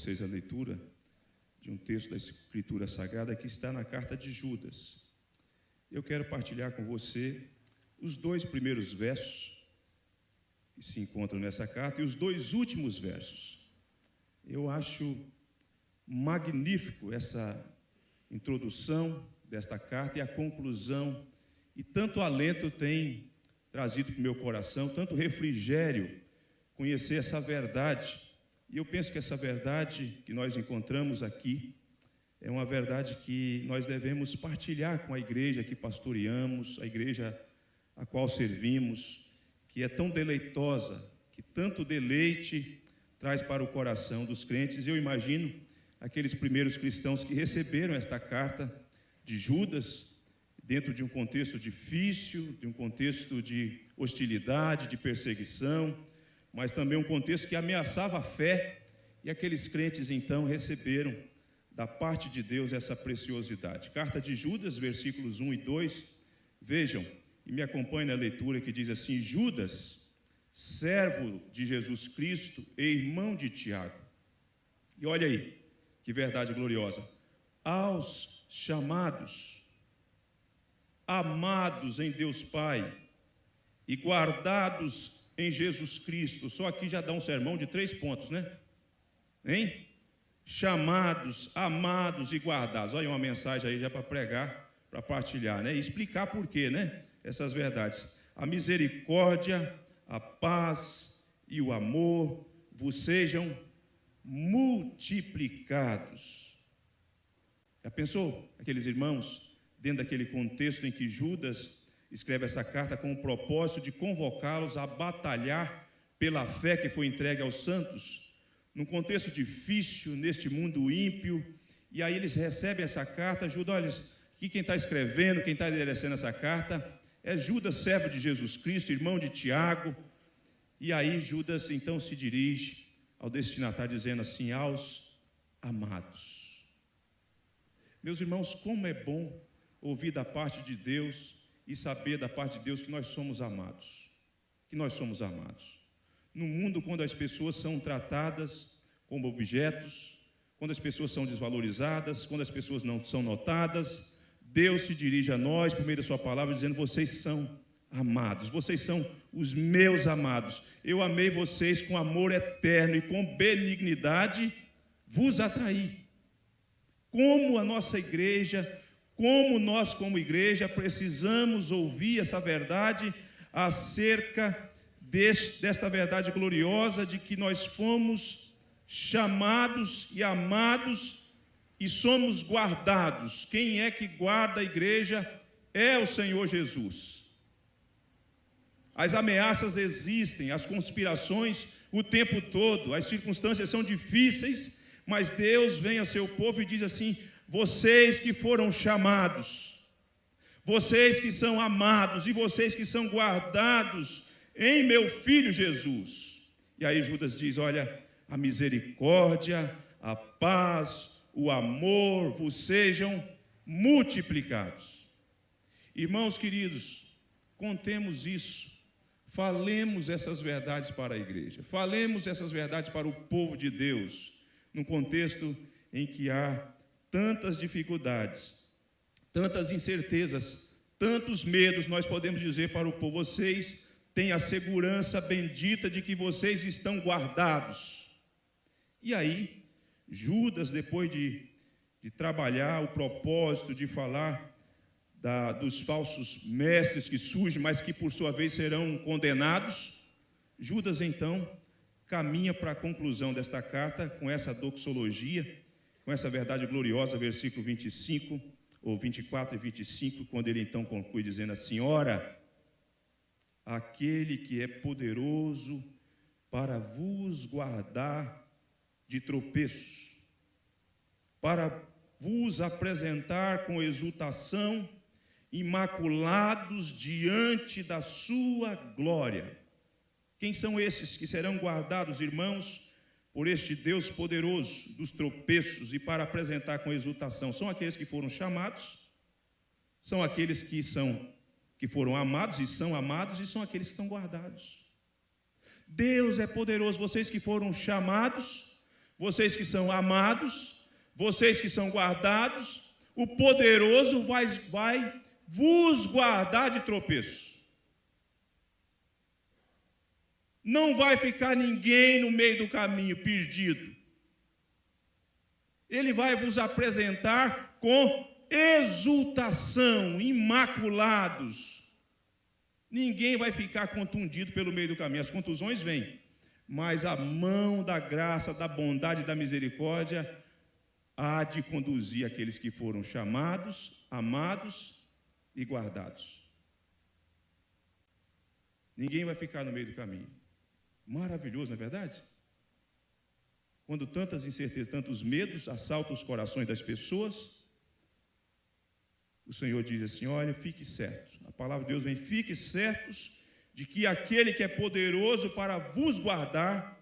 vocês a leitura de um texto da Escritura Sagrada que está na carta de Judas. Eu quero partilhar com você os 2 primeiros versos que se encontram nessa carta e os 2 últimos versos. Eu acho magnífico essa introdução desta carta e a conclusão, e tanto alento tem trazido para o meu coração, tanto refrigério, conhecer essa verdade. E eu penso que essa verdade que nós encontramos aqui é uma verdade que nós devemos partilhar com a igreja que pastoreamos, a igreja a qual servimos, que é tão deleitosa, que tanto deleite traz para o coração dos crentes. Eu imagino aqueles primeiros cristãos que receberam esta carta de Judas, dentro de um contexto difícil, de um contexto de hostilidade, de perseguição, mas também um contexto que ameaçava a fé, e aqueles crentes então receberam da parte de Deus essa preciosidade. Carta de Judas, versículos 1 e 2, vejam, e me acompanhem na leitura que diz assim: Judas, servo de Jesus Cristo e irmão de Tiago. E olha aí, que verdade gloriosa. Aos chamados, amados em Deus Pai e guardados em Jesus Cristo. Só aqui já dá um sermão de 3 pontos, né? Hein? Chamados, amados e guardados. Olha uma mensagem aí já para pregar, para partilhar, né? E explicar por quê, né? Essas verdades. A misericórdia, a paz e o amor vos sejam multiplicados. Já pensou? Aqueles irmãos, dentro daquele contexto em que Judas escreve essa carta com o propósito de convocá-los a batalhar pela fé que foi entregue aos santos, num contexto difícil, neste mundo ímpio, e aí eles recebem essa carta. Judas, olha, aqui quem está escrevendo, quem está endereçando essa carta, é Judas, servo de Jesus Cristo, irmão de Tiago, e aí Judas então se dirige ao destinatário dizendo assim: aos amados. Meus irmãos, como é bom ouvir da parte de Deus e saber da parte de Deus que nós somos amados, que nós somos amados. No mundo, quando as pessoas são tratadas como objetos, quando as pessoas são desvalorizadas, quando as pessoas não são notadas, Deus se dirige a nós, por meio da sua palavra, dizendo: vocês são amados, vocês são os meus amados. Eu amei vocês com amor eterno e com benignidade vos atraí. Como a nossa igreja, como nós como igreja precisamos ouvir essa verdade acerca desta verdade gloriosa de que nós fomos chamados e amados e somos guardados. Quem é que guarda a igreja? É o Senhor Jesus. As ameaças existem, as conspirações o tempo todo, as circunstâncias são difíceis, mas Deus vem ao seu povo e diz assim: vocês que foram chamados, vocês que são amados e vocês que são guardados em meu Filho Jesus. E aí Judas diz: olha, a misericórdia, a paz, o amor vos sejam multiplicados. Irmãos queridos, contemos isso, falemos essas verdades para a igreja, falemos essas verdades para o povo de Deus, num contexto em que há tantas dificuldades, tantas incertezas, tantos medos. Nós podemos dizer para o povo: vocês têm a segurança bendita de que vocês estão guardados. E aí, Judas, depois de trabalhar o propósito de falar dos falsos mestres que surgem, mas que por sua vez serão condenados, Judas então caminha para a conclusão desta carta com essa doxologia, com essa verdade gloriosa, versículo 25, ou 24 e 25, quando ele então conclui dizendo assim: ora, aquele que é poderoso para vos guardar de tropeços, para vos apresentar com exultação, imaculados diante da sua glória. Quem são esses que serão guardados, irmãos, por este Deus poderoso dos tropeços e para apresentar com exultação? São aqueles que foram chamados, são aqueles que foram amados e são amados, e são aqueles que estão guardados. Deus é poderoso. Vocês que foram chamados, vocês que são amados, vocês que são guardados, o poderoso vai vos guardar de tropeço. Não vai ficar ninguém no meio do caminho perdido. Ele vai vos apresentar com exultação, imaculados. Ninguém vai ficar contundido pelo meio do caminho. As contusões vêm, mas a mão da graça, da bondade e da misericórdia há de conduzir aqueles que foram chamados, amados e guardados. Ninguém vai ficar no meio do caminho. Maravilhoso, não é verdade? Quando tantas incertezas, tantos medos assaltam os corações das pessoas, o Senhor diz assim: olha, fique certo. A palavra de Deus vem: fique certos de que aquele que é poderoso para vos guardar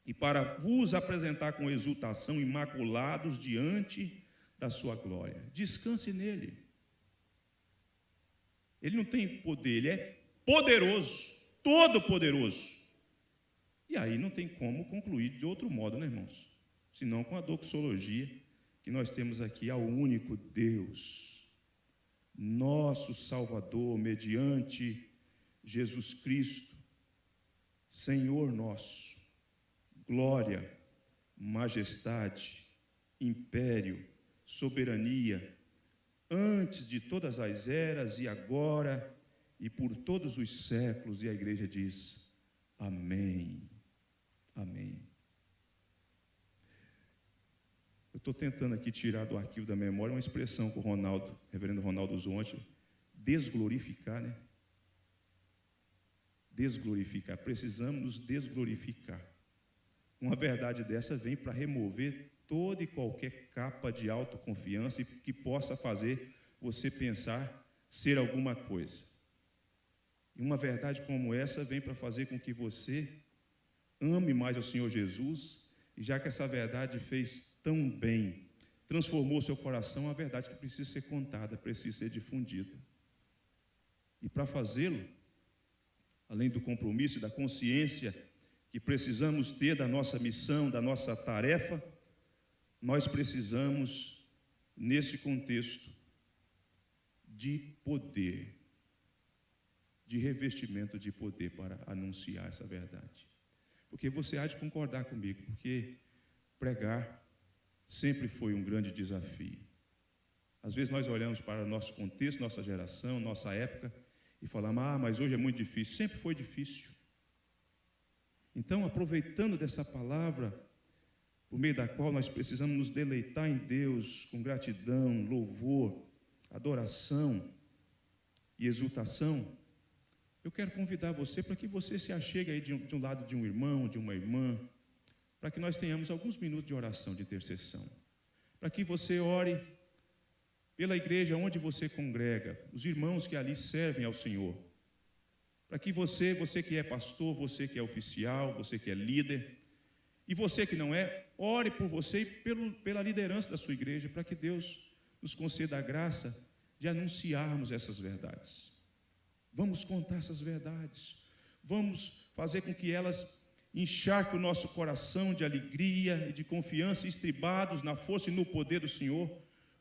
e para vos apresentar com exultação, imaculados diante da sua glória. Descanse nele. Ele não tem poder, ele é poderoso, todo poderoso. E aí não tem como concluir de outro modo, né, irmãos? Senão com a doxologia que nós temos aqui ao único Deus, nosso Salvador, mediante Jesus Cristo, Senhor nosso, glória, majestade, império, soberania, antes de todas as eras e agora e por todos os séculos. E a igreja diz: amém. Amém. Eu estou tentando aqui tirar do arquivo da memória uma expressão que o reverendo Ronaldo usou ontem: desglorificar, né? Desglorificar. Precisamos nos desglorificar. Uma verdade dessa vem para remover toda e qualquer capa de autoconfiança que possa fazer você pensar ser alguma coisa. E uma verdade como essa vem para fazer com que você ame mais ao Senhor Jesus, e já que essa verdade fez tão bem, transformou seu coração, é uma verdade que precisa ser contada, precisa ser difundida. E para fazê-lo, além do compromisso e da consciência que precisamos ter da nossa missão, da nossa tarefa, nós precisamos, nesse contexto, de poder, de revestimento de poder para anunciar essa verdade. Porque você há de concordar comigo, porque pregar sempre foi um grande desafio. Às vezes nós olhamos para o nosso contexto, nossa geração, nossa época, e falamos: mas hoje é muito difícil. Sempre foi difícil. Então, aproveitando dessa palavra, por meio da qual nós precisamos nos deleitar em Deus com gratidão, louvor, adoração e exultação, eu quero convidar você para que você se achegue aí de um lado de um irmão, de uma irmã, para que nós tenhamos alguns minutos de oração, de intercessão, para que você ore pela igreja onde você congrega, os irmãos que ali servem ao Senhor, para que você que é pastor, você que é oficial, você que é líder, e você que não é, ore por você e pela liderança da sua igreja, para que Deus nos conceda a graça de anunciarmos essas verdades. Vamos contar essas verdades, vamos fazer com que elas encharquem o nosso coração de alegria e de confiança, estribados na força e no poder do Senhor.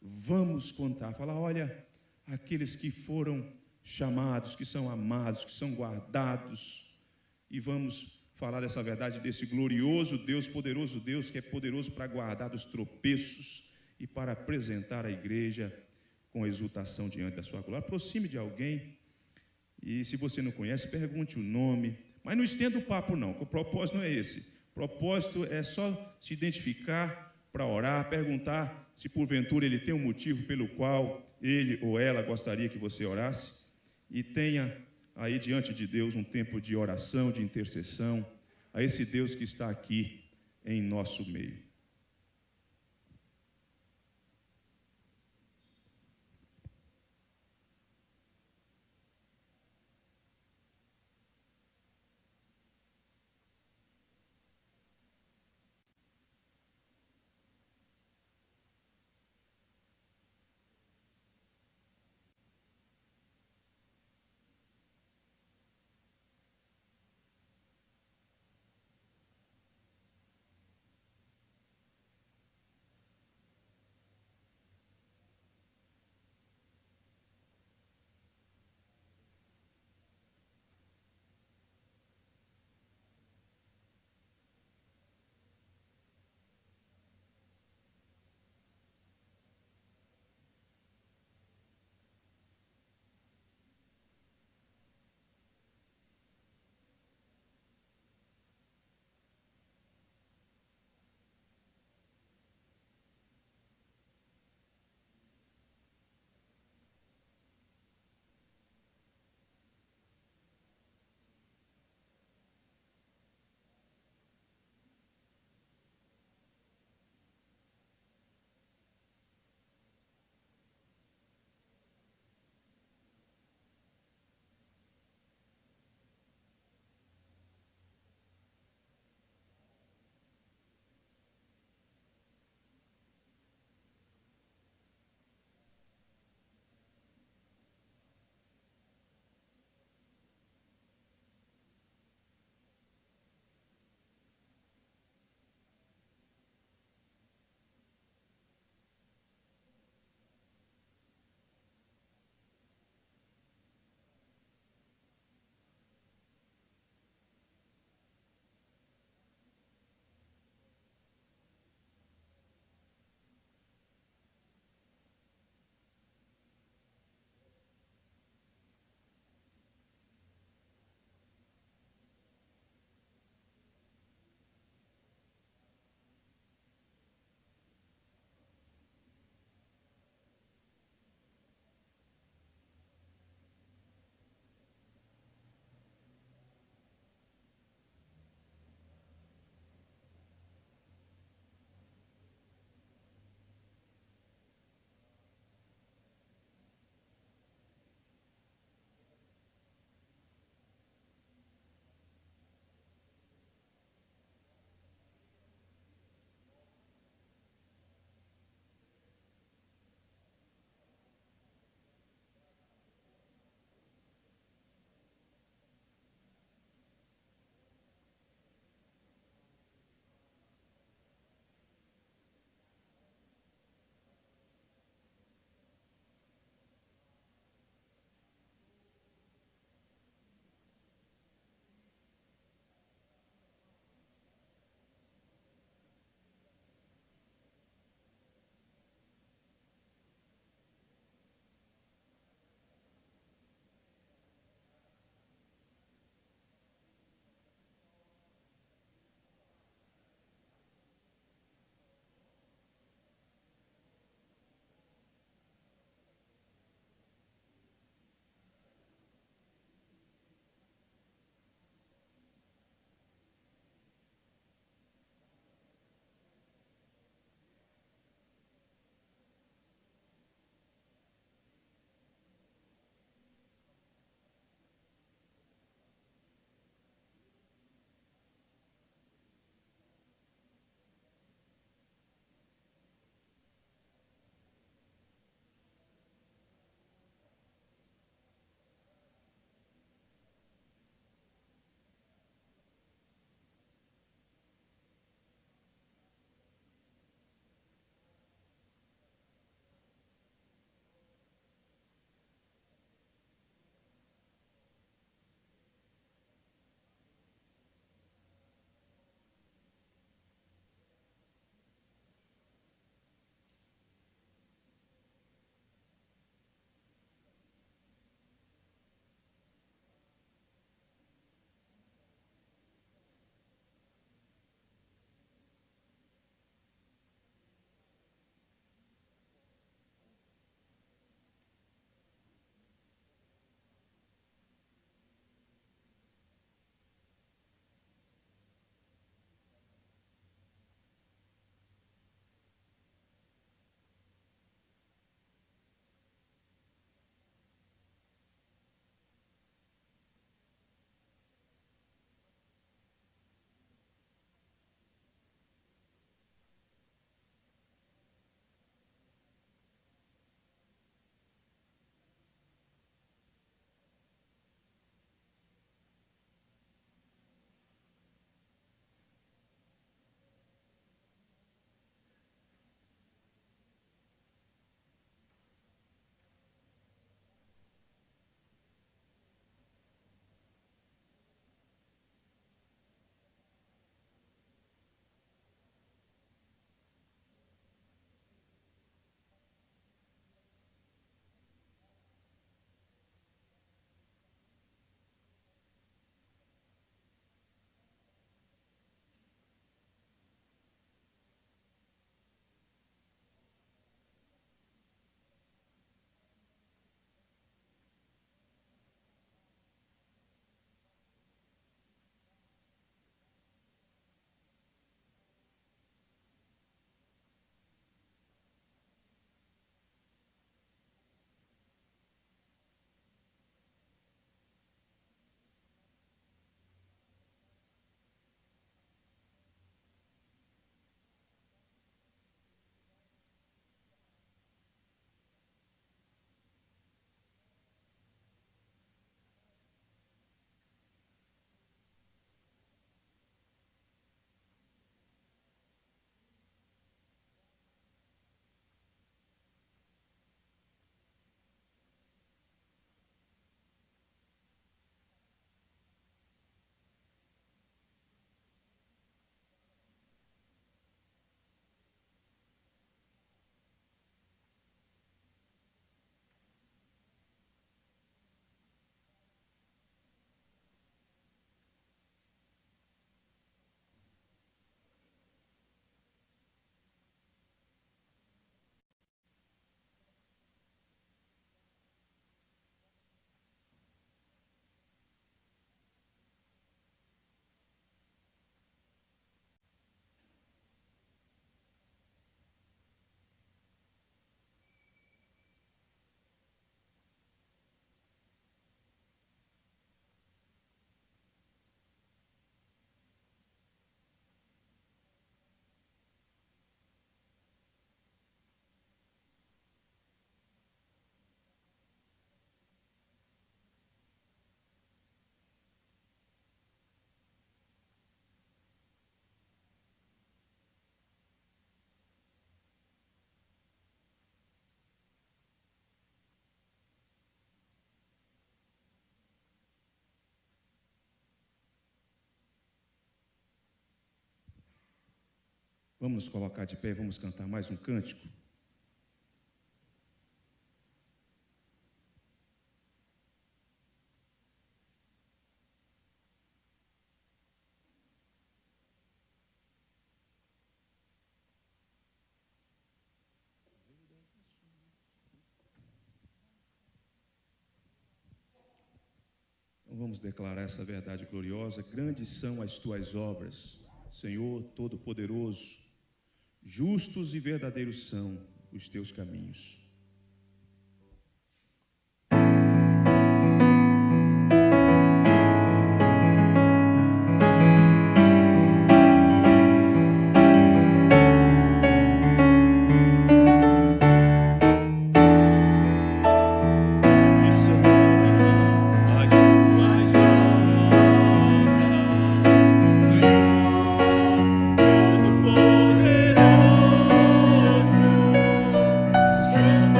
Vamos contar, falar: olha, aqueles que foram chamados, que são amados, que são guardados, e vamos falar dessa verdade, desse glorioso Deus, poderoso Deus, que é poderoso para guardar dos tropeços e para apresentar a igreja com exultação diante da sua glória. Aproxime de alguém, e se você não conhece, pergunte o nome, mas não estenda o papo não, que o propósito não é esse. O propósito é só se identificar para orar, perguntar se porventura ele tem um motivo pelo qual ele ou ela gostaria que você orasse, e tenha aí diante de Deus um tempo de oração, de intercessão, a esse Deus que está aqui em nosso meio. Vamos nos colocar de pé e vamos cantar mais um cântico. Vamos declarar essa verdade gloriosa. Grandes são as tuas obras, Senhor Todo-Poderoso. Justos e verdadeiros são os teus caminhos.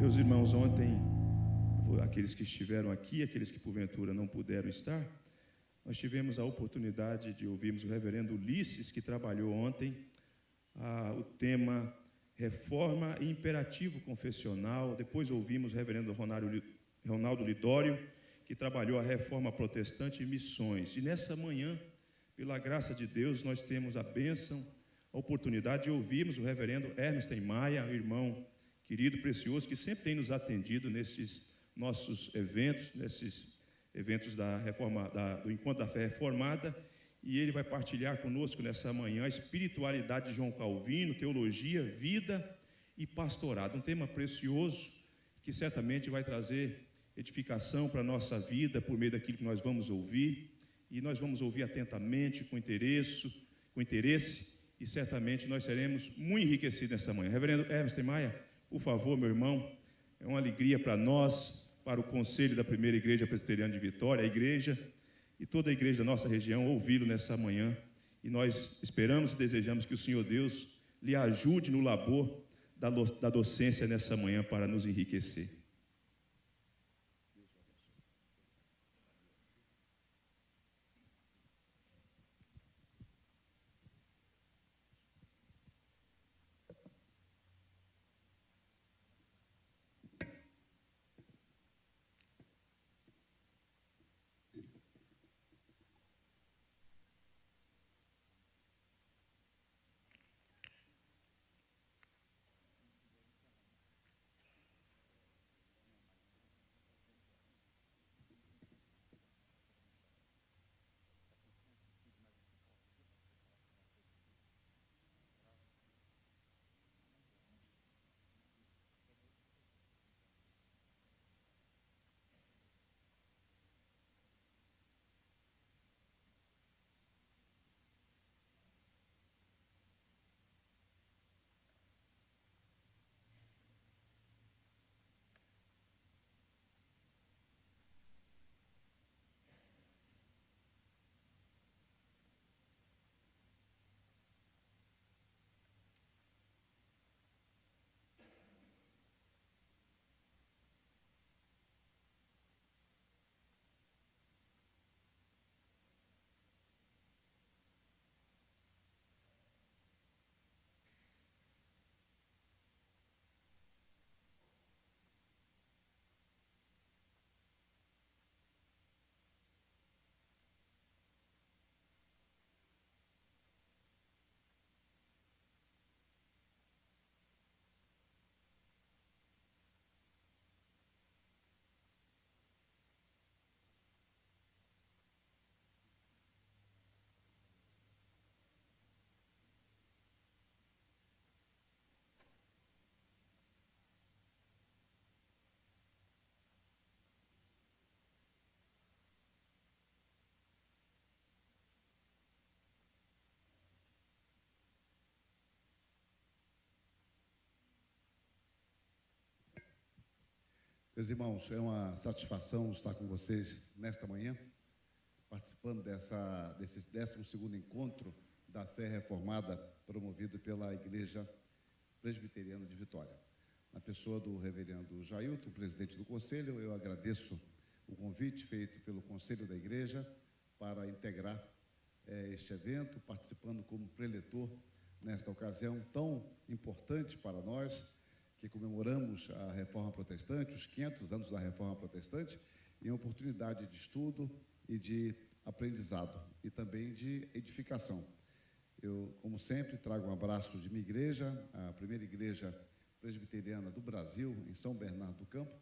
Meus irmãos, ontem, aqueles que estiveram aqui, aqueles que porventura não puderam estar, nós tivemos a oportunidade de ouvirmos o reverendo Ulisses, que trabalhou ontem o tema Reforma e Imperativo Confessional. Depois ouvimos o reverendo Ronaldo Lidório, que trabalhou a Reforma Protestante e Missões. E nessa manhã, pela graça de Deus, nós temos a bênção, a oportunidade de ouvirmos o reverendo Ernest Maia, irmão querido, precioso, que sempre tem nos atendido nesses nossos eventos, nesses eventos do Encontro da Fé Reformada, e ele vai partilhar conosco nessa manhã a espiritualidade de João Calvino, teologia, vida e pastorado. Um tema precioso que certamente vai trazer edificação para a nossa vida por meio daquilo que nós vamos ouvir, e nós vamos ouvir atentamente, com interesse, e certamente nós seremos muito enriquecidos nessa manhã. Reverendo Hermes Maia, por favor, meu irmão, é uma alegria para nós, para o Conselho da Primeira Igreja Presbiteriana de Vitória, a igreja e toda a igreja da nossa região, ouvi-lo nessa manhã, e nós esperamos e desejamos que o Senhor Deus lhe ajude no labor da docência nessa manhã para nos enriquecer. Meus irmãos, é uma satisfação estar com vocês nesta manhã, participando desse 12º encontro da Fé Reformada, promovido pela Igreja Presbiteriana de Vitória. Na pessoa do reverendo Jailton, presidente do Conselho, eu agradeço o convite feito pelo Conselho da Igreja para integrar este evento, participando como preletor nesta ocasião tão importante para nós, que comemoramos a Reforma Protestante, os 500 anos da Reforma Protestante, em oportunidade de estudo e de aprendizado, e também de edificação. Eu, como sempre, trago um abraço de minha igreja, a primeira igreja presbiteriana do Brasil, em São Bernardo do Campo,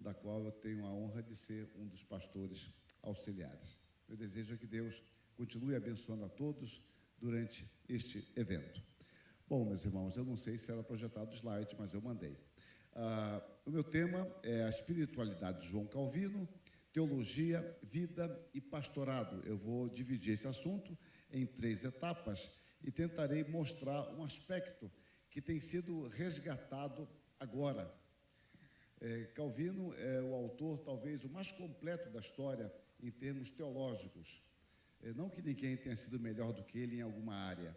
da qual eu tenho a honra de ser um dos pastores auxiliares. Eu desejo que Deus continue abençoando a todos durante este evento. Bom, meus irmãos, eu não sei se era projetado o slide, mas eu mandei. O meu tema é a espiritualidade de João Calvino, teologia, vida e pastorado. Eu vou dividir esse assunto em 3 etapas e tentarei mostrar um aspecto que tem sido resgatado agora. Calvino é o autor, talvez, o mais completo da história em termos teológicos. Não que ninguém tenha sido melhor do que ele em alguma área,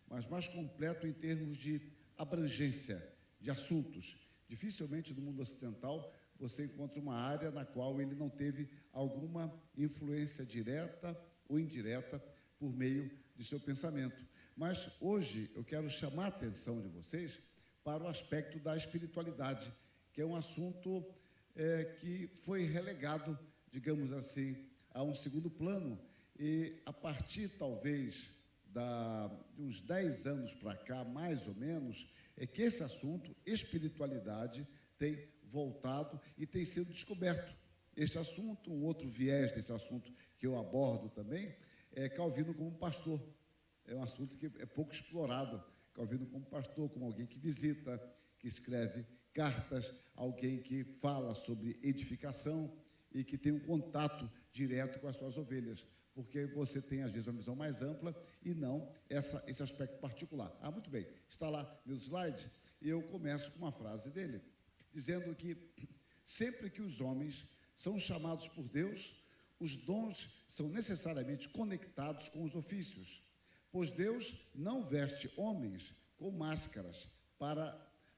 mas mais completo em termos de abrangência de assuntos. Dificilmente no mundo ocidental você encontra uma área na qual ele não teve alguma influência direta ou indireta por meio de seu pensamento. Mas hoje eu quero chamar a atenção de vocês para o aspecto da espiritualidade, que é um assunto que foi relegado, digamos assim, a um segundo plano, e a partir talvez de uns 10 anos para cá, mais ou menos, é que esse assunto, espiritualidade, tem voltado e tem sido descoberto. Este assunto, um outro viés desse assunto que eu abordo também, é Calvino como pastor. É um assunto que é pouco explorado. Calvino como pastor, como alguém que visita, que escreve cartas, alguém que fala sobre edificação e que tem um contato direto com as suas ovelhas, porque você tem, às vezes, uma visão mais ampla e não esse aspecto particular. Ah, muito bem, está lá meus slides, e eu começo com uma frase dele, dizendo que sempre que os homens são chamados por Deus, os dons são necessariamente conectados com os ofícios, pois Deus não veste homens com máscaras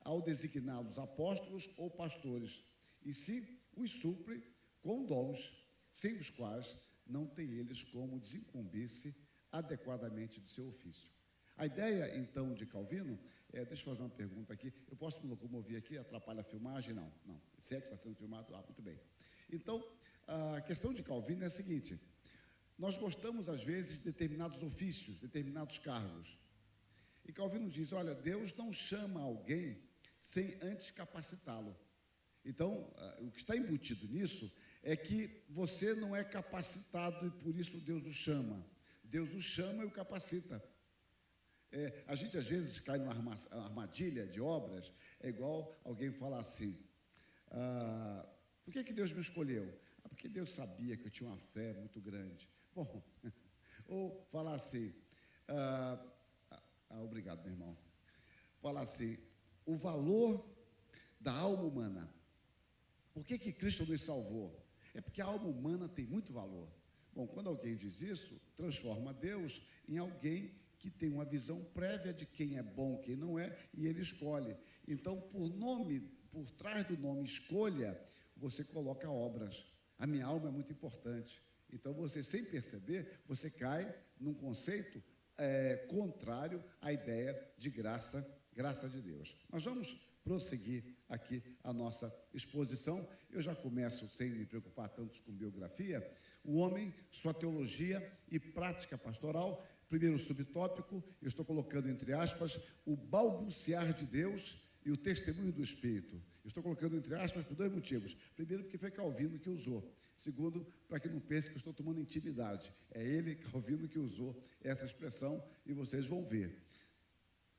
ao designá-los apóstolos ou pastores, e sim os supre com dons, sem os quais não tem eles como desincumbir-se adequadamente de seu ofício. A ideia, então, de Calvino, deixa eu fazer uma pergunta aqui, eu posso me locomover aqui, atrapalha a filmagem? Não, se é que está sendo filmado, muito bem. Então, a questão de Calvino é a seguinte: nós gostamos, às vezes, de determinados ofícios, determinados cargos. E Calvino diz, olha, Deus não chama alguém sem antes capacitá-lo. Então, o que está embutido nisso é que você não é capacitado e por isso Deus o chama. Deus o chama e o capacita. A gente, às vezes, cai numa armadilha de obras, é igual alguém falar assim, por que Deus me escolheu? Porque Deus sabia que eu tinha uma fé muito grande. Bom, ou falar assim, obrigado, meu irmão. Falar assim, o valor da alma humana. Por que Cristo nos salvou? É porque a alma humana tem muito valor. Bom, quando alguém diz isso, transforma Deus em alguém que tem uma visão prévia de quem é bom, quem não é, e ele escolhe. Então, por trás do nome escolha, você coloca obras. A minha alma é muito importante. Então, você, sem perceber, você cai num conceito contrário à ideia de graça de Deus. Mas vamos prosseguir aqui a nossa exposição. Eu já começo, sem me preocupar tanto com biografia, o homem, sua teologia e prática pastoral. Primeiro subtópico, eu estou colocando entre aspas, o balbuciar de Deus e o testemunho do Espírito. Eu estou colocando entre aspas por dois motivos. Primeiro, porque foi Calvino que usou. Segundo, para que não pense que eu estou tomando intimidade. É ele, Calvino, que usou essa expressão e vocês vão ver.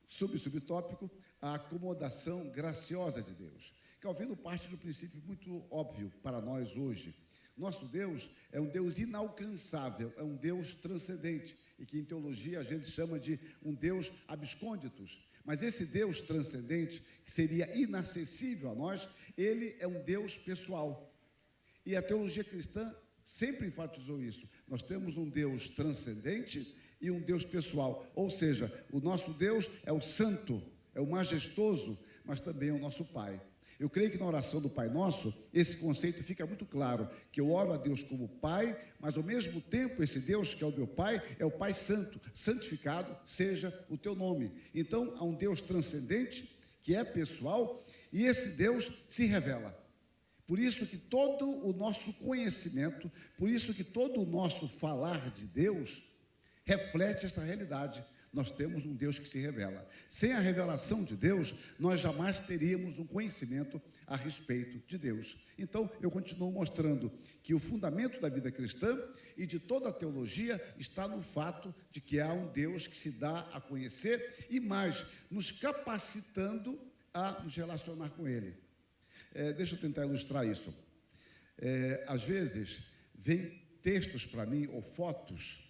Subtópico, a acomodação graciosa de Deus. Calvino parte do princípio muito óbvio para nós hoje. Nosso Deus é um Deus inalcançável, é um Deus transcendente, e que em teologia às vezes chama de um Deus abscônditos. Mas esse Deus transcendente, que seria inacessível a nós, ele é um Deus pessoal. E a teologia cristã sempre enfatizou isso. Nós temos um Deus transcendente e um Deus pessoal. Ou seja, o nosso Deus é o santo, é o majestoso, mas também é o nosso Pai. Eu creio que na oração do Pai Nosso, esse conceito fica muito claro, que eu oro a Deus como Pai, mas ao mesmo tempo esse Deus que é o meu Pai, é o Pai Santo, santificado seja o teu nome. Então, há um Deus transcendente, que é pessoal, e esse Deus se revela. Por isso que todo o nosso conhecimento, por isso que todo o nosso falar de Deus, reflete essa realidade. Nós temos um Deus que se revela. Sem a revelação de Deus, nós jamais teríamos um conhecimento a respeito de Deus. Então, eu continuo mostrando que o fundamento da vida cristã e de toda a teologia está no fato de que há um Deus que se dá a conhecer e mais, nos capacitando a nos relacionar com Ele. Deixa eu tentar ilustrar isso. Às vezes, vem textos para mim ou fotos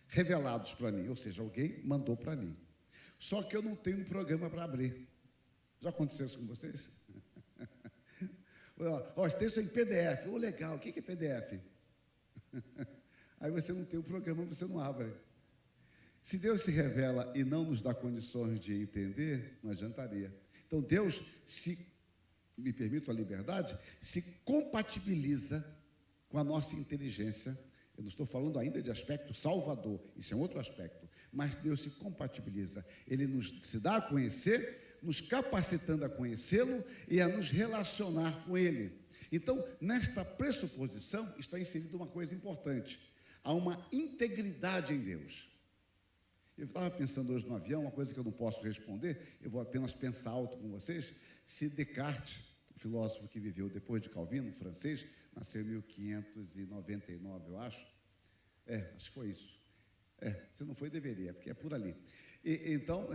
revelados para mim, ou seja, alguém mandou para mim. Só que eu não tenho um programa para abrir. Já aconteceu isso com vocês? Esse texto é em PDF. Legal, o que é PDF? Aí você não tem um programa, você não abre. Se Deus se revela e não nos dá condições de entender, não adiantaria. Então Deus, se me permito a liberdade, se compatibiliza com a nossa inteligência. Eu não estou falando ainda de aspecto salvador, isso é um outro aspecto, mas Deus se compatibiliza, Ele se dá a conhecer, nos capacitando a conhecê-lo e a nos relacionar com Ele. Então, nesta pressuposição está inserida uma coisa importante, há uma integridade em Deus. Eu estava pensando hoje no avião, uma coisa que eu não posso responder, eu vou apenas pensar alto com vocês, se Descartes filósofo que viveu depois de Calvino, francês, nasceu em 1599, eu acho. Acho que foi isso. Se não foi, deveria, porque é por ali. Então,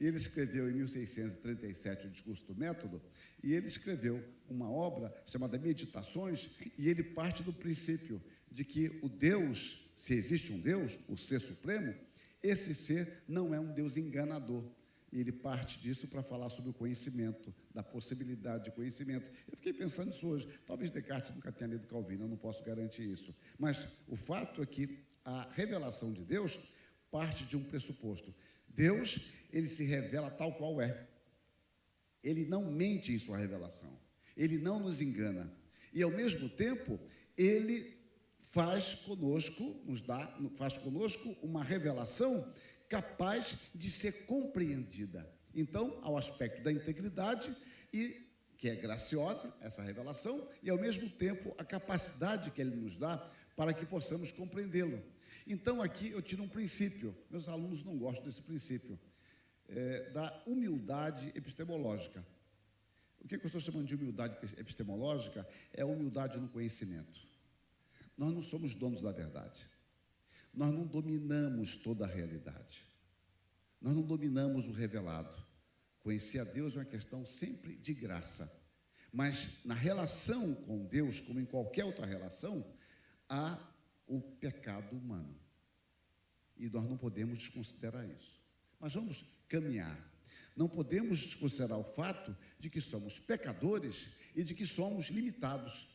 ele escreveu em 1637 o Discurso do Método, e ele escreveu uma obra chamada Meditações, e ele parte do princípio de que o Deus, se existe um Deus, o Ser Supremo, esse ser não é um Deus enganador. E ele parte disso para falar sobre o conhecimento, da possibilidade de conhecimento. Eu fiquei pensando nisso hoje. Talvez Descartes nunca tenha lido Calvino, eu não posso garantir isso. Mas o fato é que a revelação de Deus parte de um pressuposto. Deus, ele se revela tal qual é. Ele não mente em sua revelação. Ele não nos engana. E, ao mesmo tempo, ele faz conosco uma revelação capaz de ser compreendida. Então, ao aspecto da integridade, e que é graciosa, essa revelação, e, ao mesmo tempo, a capacidade que ele nos dá para que possamos compreendê-lo. Então, aqui eu tiro um princípio. Meus alunos não gostam desse princípio, da humildade epistemológica. O que eu estou chamando de humildade epistemológica é a humildade no conhecimento. Nós não somos donos da verdade. Nós não dominamos toda a realidade. Nós não dominamos o revelado. Conhecer a Deus é uma questão sempre de graça. Mas na relação com Deus, como em qualquer outra relação, há o pecado humano. E nós não podemos desconsiderar isso. Mas vamos caminhar. Não podemos desconsiderar o fato de que somos pecadores e de que somos limitados.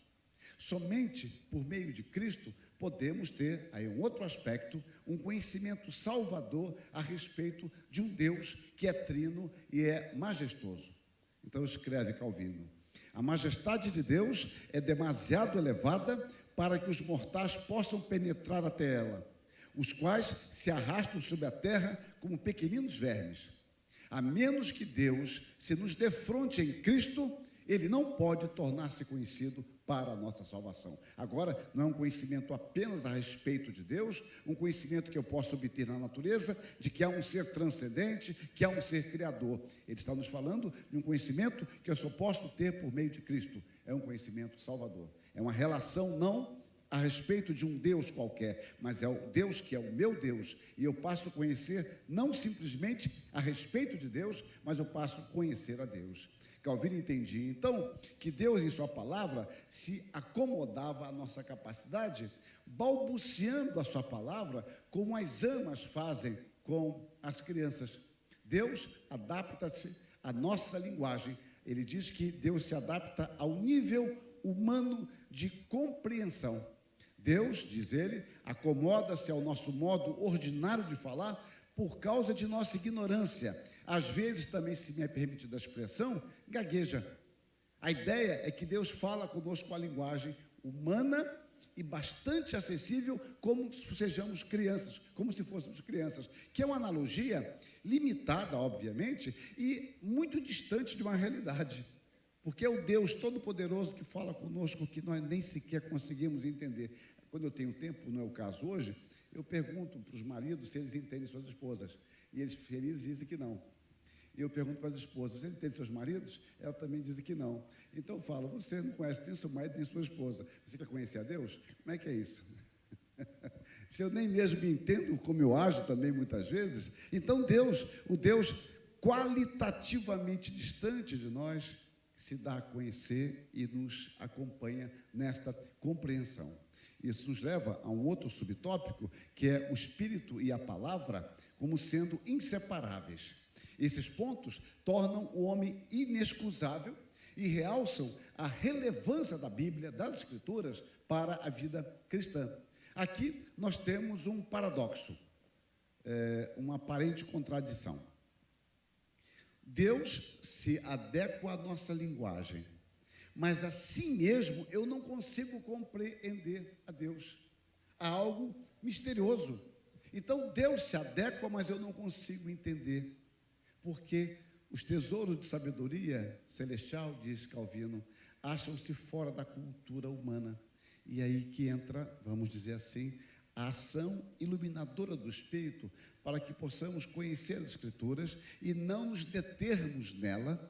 Somente por meio de Cristo podemos ter, aí um outro aspecto, um conhecimento salvador a respeito de um Deus que é trino e é majestoso. Então escreve Calvino: a majestade de Deus é demasiado elevada para que os mortais possam penetrar até ela, os quais se arrastam sobre a terra como pequeninos vermes. A menos que Deus se nos defronte em Cristo, ele não pode tornar-se conhecido para a nossa salvação. Agora, não é um conhecimento apenas a respeito de Deus, um conhecimento que eu posso obter na natureza, de que há um ser transcendente, que há um ser criador. Ele está nos falando de um conhecimento que eu só posso ter por meio de Cristo. É um conhecimento salvador. É uma relação não a respeito de um Deus qualquer, mas é o Deus que é o meu Deus, e eu passo a conhecer não simplesmente a respeito de Deus, mas eu passo a conhecer a Deus. Calvino entendia, então, que Deus, em sua palavra, se acomodava à nossa capacidade, balbuciando a sua palavra, como as amas fazem com as crianças. Deus adapta-se à nossa linguagem. Ele diz que Deus se adapta ao nível humano de compreensão. Deus, diz ele, acomoda-se ao nosso modo ordinário de falar por causa de nossa ignorância. Às vezes, também, se me é permitida a expressão, gagueja. A ideia é que Deus fala conosco a linguagem humana e bastante acessível, como se sejamos crianças, como se fôssemos crianças, que é uma analogia limitada, obviamente, e muito distante de uma realidade, porque é o Deus Todo-Poderoso que fala conosco que nós nem sequer conseguimos entender. Quando eu tenho tempo, não é o caso hoje, eu pergunto para os maridos se eles entendem suas esposas, e eles felizes dizem que não. E eu pergunto para as esposas: você entende seus maridos? Ela também diz que não. Então eu falo: você não conhece nem seu marido nem sua esposa, você quer conhecer a Deus? Como é que é isso? Se eu nem mesmo me entendo como eu ajo também muitas vezes, então Deus, o Deus qualitativamente distante de nós, se dá a conhecer e nos acompanha nesta compreensão. Isso nos leva a um outro subtópico, que é o Espírito e a Palavra como sendo inseparáveis. Esses pontos tornam o homem inexcusável e realçam a relevância da Bíblia, das Escrituras, para a vida cristã. Aqui nós temos um paradoxo, uma aparente contradição. Deus se adequa à nossa linguagem, mas assim mesmo eu não consigo compreender a Deus. Há algo misterioso. Então Deus se adequa, mas eu não consigo entender. Porque os tesouros de sabedoria celestial, diz Calvino, acham-se fora da cultura humana. E aí que entra, vamos dizer assim, a ação iluminadora do Espírito, para que possamos conhecer as Escrituras e não nos determos nela,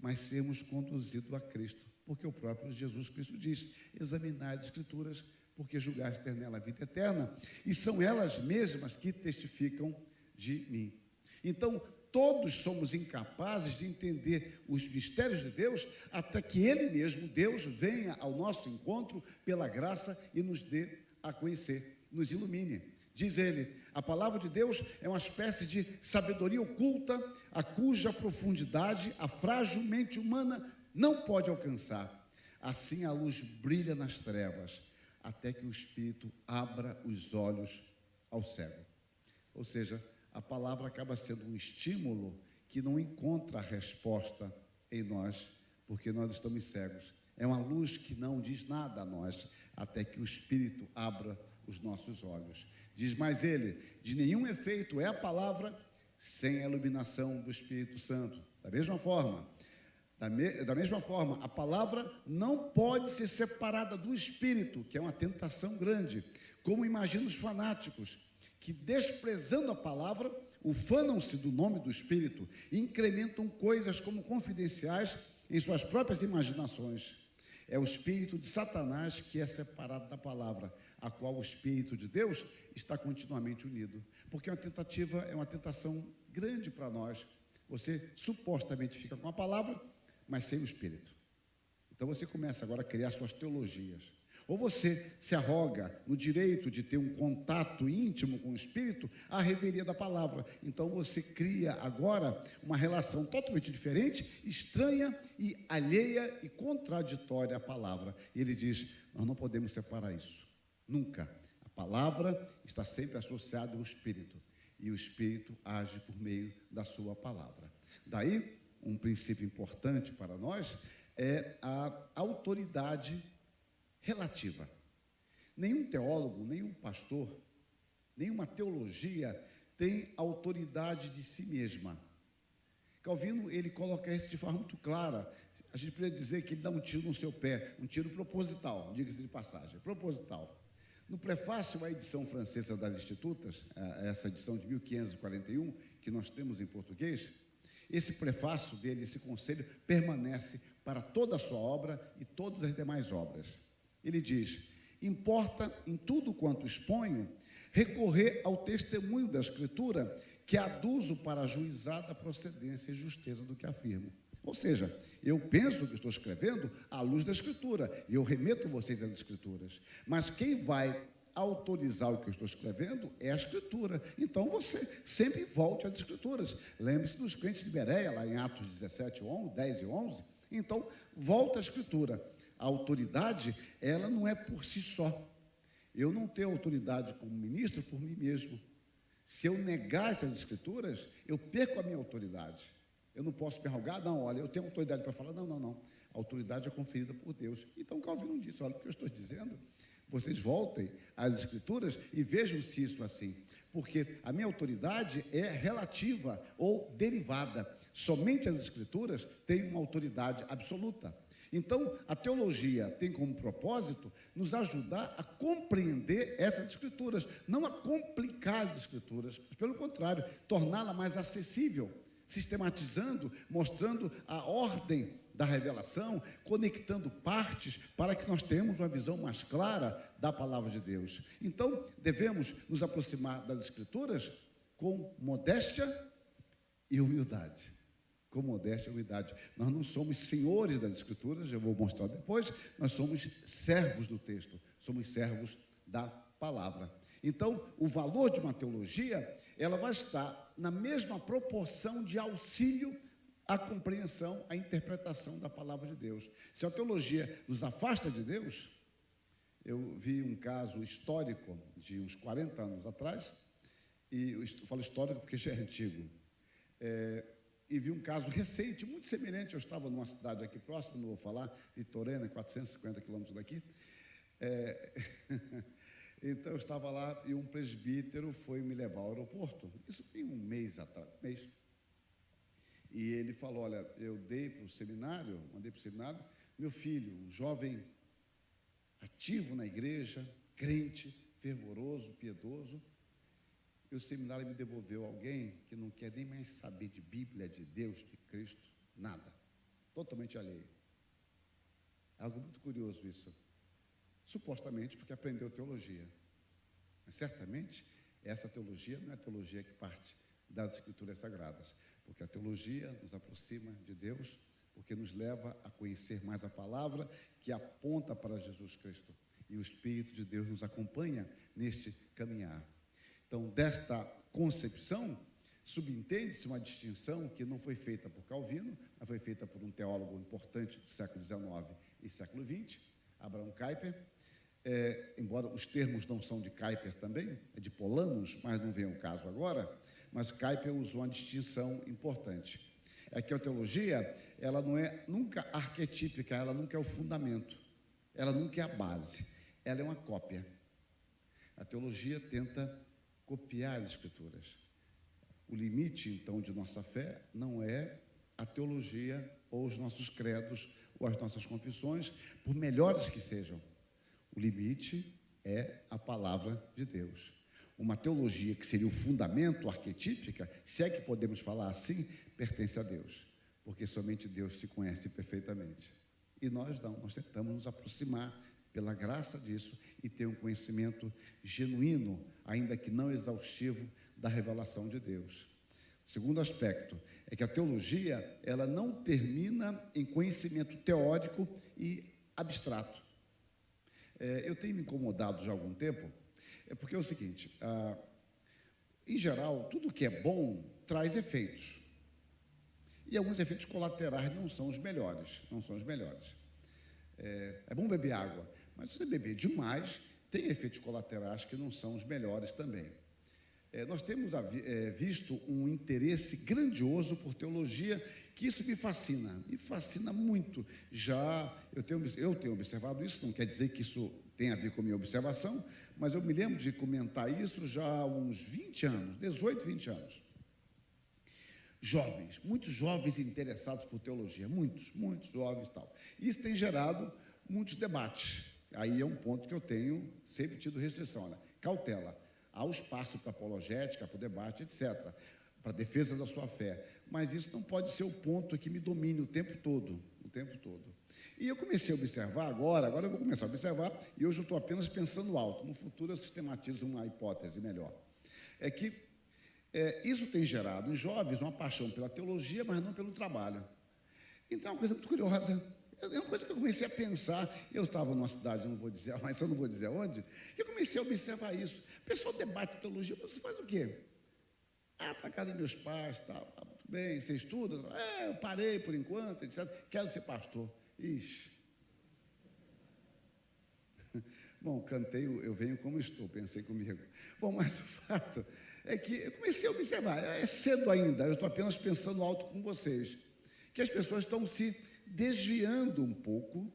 mas sermos conduzidos a Cristo, porque o próprio Jesus Cristo diz: examinai as Escrituras, porque julgaste ter nela a vida eterna, e são elas mesmas que testificam de mim. Então, todos somos incapazes de entender os mistérios de Deus, até que Ele mesmo, Deus, venha ao nosso encontro pela graça e nos dê a conhecer, nos ilumine. Diz ele: a palavra de Deus é uma espécie de sabedoria oculta, a cuja profundidade a frágil mente humana não pode alcançar. Assim a luz brilha nas trevas, até que o Espírito abra os olhos ao cego. Ou seja, a palavra acaba sendo um estímulo que não encontra a resposta em nós, porque nós estamos cegos. É uma luz que não diz nada a nós, até que o Espírito abra os nossos olhos. Diz mais ele: de nenhum efeito é a palavra sem a iluminação do Espírito Santo. Da mesma forma, a palavra não pode ser separada do Espírito, que é uma tentação grande, como imaginam os fanáticos, que desprezando a palavra, ufanam-se do nome do Espírito e incrementam coisas como confidenciais em suas próprias imaginações. É o espírito de Satanás que é separado da palavra, a qual o Espírito de Deus está continuamente unido. Porque é uma tentação grande para nós. Você supostamente fica com a palavra, mas sem o Espírito. Então você começa agora a criar suas teologias. Ou você se arroga no direito de ter um contato íntimo com o Espírito, a revelia da palavra. Então você cria agora uma relação totalmente diferente, estranha e alheia e contraditória à palavra. E ele diz: nós não podemos separar isso, nunca. A palavra está sempre associada ao Espírito, e o Espírito age por meio da sua palavra. Daí, um princípio importante para nós é a autoridade relativa. Nenhum teólogo, nenhum pastor, nenhuma teologia tem autoridade de si mesma. Calvino, ele coloca isso de forma muito clara. A gente poderia dizer que ele dá um tiro no seu pé, um tiro proposital, diga-se de passagem, proposital. No prefácio à edição francesa das Institutas, essa edição de 1541, que nós temos em português, esse prefácio dele, esse conselho, permanece para toda a sua obra e todas as demais obras. Ele diz: importa em tudo quanto exponho recorrer ao testemunho da Escritura, que aduzo para ajuizar da procedência e justeza do que afirmo. Ou seja, eu penso que estou escrevendo à luz da Escritura, e eu remeto vocês às Escrituras, mas quem vai autorizar o que eu estou escrevendo é a Escritura. Então você sempre volte às Escrituras. Lembre-se dos crentes de Bereia, lá em Atos 17, 10 e 11. Então, volta à Escritura. A autoridade, ela não é por si só. Eu não tenho autoridade como ministro por mim mesmo. Se eu negar essas Escrituras, eu perco a minha autoridade. Eu não posso me arrogar: não, olha, eu tenho autoridade para falar. Não. A autoridade é conferida por Deus. Então, Calvino disse: olha, o que eu estou dizendo, vocês voltem às Escrituras e vejam se isso é assim. Porque a minha autoridade é relativa ou derivada. Somente as Escrituras têm uma autoridade absoluta. Então, a teologia tem como propósito nos ajudar a compreender essas Escrituras, não a complicar as Escrituras, mas, pelo contrário, torná-la mais acessível, sistematizando, mostrando a ordem da revelação, conectando partes para que nós tenhamos uma visão mais clara da palavra de Deus. Então, devemos nos aproximar das Escrituras com modéstia e humildade. Com modéstia e humildade. Nós não somos senhores das Escrituras, eu vou mostrar depois, nós somos servos do texto, somos servos da palavra. Então, o valor de uma teologia, ela vai estar na mesma proporção de auxílio à compreensão, à interpretação da palavra de Deus. Se a teologia nos afasta de Deus, eu vi um caso histórico de uns 40 anos atrás, e eu falo histórico porque já é antigo, e vi um caso recente, muito semelhante. Eu estava numa cidade aqui próxima, não vou falar, de Torena, 450 quilômetros daqui. Então, eu estava lá e um presbítero foi me levar ao aeroporto. Isso tem um mês atrás, E ele falou: olha, eu mandei para o seminário, meu filho, um jovem ativo na igreja, crente, fervoroso, piedoso. E o seminário me devolveu alguém que não quer nem mais saber de Bíblia, de Deus, de Cristo, nada. totalmente alheio. É algo muito curioso isso. Supostamente porque aprendeu teologia. Mas certamente essa teologia não é a teologia que parte das Escrituras Sagradas, porque a teologia nos aproxima de Deus, porque nos leva a conhecer mais a palavra que aponta para Jesus Cristo. E o Espírito de Deus nos acompanha neste caminhar. Então, desta concepção, subentende-se uma distinção que não foi feita por Calvino, mas foi feita por um teólogo importante do século XIX e século XX, Abraham Kuyper. Embora os termos não são de Kuyper também, é de Polanos, mas não vem ao caso agora, mas Kuyper usou uma distinção importante. É que a teologia, ela não é nunca arquetípica, ela nunca é o fundamento, ela nunca é a base, ela é uma cópia. A teologia tenta copiar as Escrituras. O limite, então, de nossa fé não é a teologia ou os nossos credos ou as nossas confissões, por melhores que sejam. O limite é a palavra de Deus. Uma teologia que seria o fundamento arquetípica, se é que podemos falar assim, pertence a Deus, porque somente Deus se conhece perfeitamente. E nós não, nós tentamos nos aproximar pela graça disso e ter um conhecimento genuíno, ainda que não exaustivo, da revelação de Deus. O segundo aspecto é que a teologia, ela não termina em conhecimento teórico e abstrato. Eu tenho me incomodado já há algum tempo, porque é o seguinte, em geral, tudo que é bom traz efeitos. E alguns efeitos colaterais não são os melhores, É bom beber água, mas se você beber demais, tem efeitos colaterais que não são os melhores também. Nós temos visto um interesse grandioso por teologia, que isso me fascina muito. Eu tenho observado isso, não quer dizer que isso tem a ver com a minha observação, mas eu me lembro de comentar isso já há uns 20 anos, 18, 20 anos. Jovens, muitos jovens interessados por teologia, muitos jovens e tal. Isso tem gerado muitos debates. Aí é um ponto que eu tenho sempre tido restrição, né? Cautela. Há o espaço para apologética, para o debate, etc., para a defesa da sua fé. Mas isso não pode ser o ponto que me domine o tempo todo. E eu comecei a observar agora eu vou começar a observar, e hoje eu estou apenas pensando alto. No futuro eu sistematizo uma hipótese melhor. É que isso tem gerado em jovens uma paixão pela teologia, mas não pelo trabalho. Então é uma coisa muito curiosa. É uma coisa que eu comecei a pensar. Eu estava numa cidade, mas eu não vou dizer onde, e eu comecei a observar isso. O pessoal debate teologia, você faz o quê? Para a casa dos meus pais, tal, muito bem, você estuda? Eu parei por enquanto, etc. Quero ser pastor. Ixi. Bom, cantei, eu venho como estou, pensei comigo. Bom, mas o fato é que eu comecei a observar, é cedo ainda, eu estou apenas pensando alto com vocês, que as pessoas estão se desviando um pouco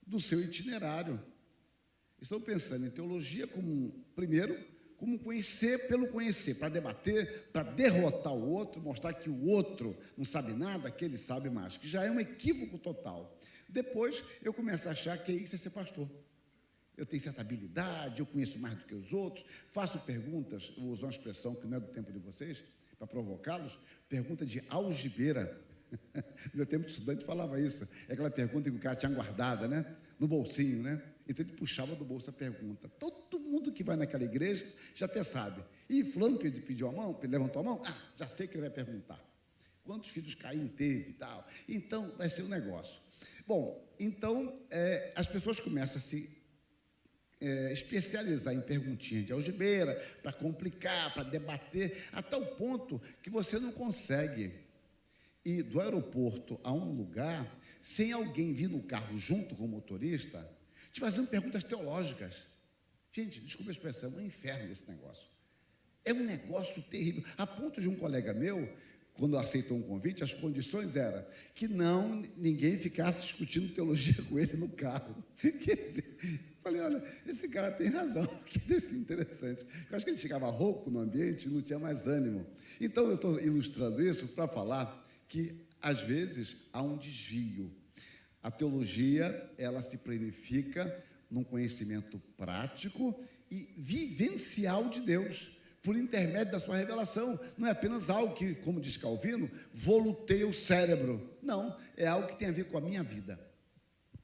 do seu itinerário. Estão pensando em teologia como conhecer pelo conhecer, para debater, para derrotar o outro, mostrar que o outro não sabe nada, que ele sabe mais, que já é um equívoco total. Depois eu começo a achar que isso é ser pastor. Eu tenho certa habilidade, eu conheço mais do que os outros, faço perguntas, eu uso uma expressão que não é do tempo de vocês, para provocá-los, pergunta de algibeira. No meu tempo de estudante falava isso, é aquela pergunta que o cara tinha guardada, né? No bolsinho, né? Então ele puxava do bolso a pergunta. Todo mundo que vai naquela igreja já até sabe. E fulano pediu a mão, levantou a mão, já sei que ele vai perguntar. Quantos filhos Caim teve e tal? Então vai ser um negócio. Bom, então as pessoas começam a se especializar em perguntinhas de algibeira, para complicar, para debater, a tal ponto que você não consegue ir do aeroporto a um lugar sem alguém vir no carro junto com o motorista, te fazendo perguntas teológicas. Gente, desculpa a expressão, é um inferno esse negócio. É um negócio terrível, a ponto de um colega meu, quando aceitou um convite, as condições eram que ninguém ficasse discutindo teologia com ele no carro. Quer dizer, falei, olha, esse cara tem razão, que deve ser interessante. Eu acho que ele chegava rouco no ambiente e não tinha mais ânimo. Então, eu estou ilustrando isso para falar que, às vezes, há um desvio. A teologia, ela se planifica num conhecimento prático e vivencial de Deus. por intermédio da sua revelação. Não é apenas algo que, como diz Calvino, voluteia o cérebro. Não, é algo que tem a ver com a minha vida,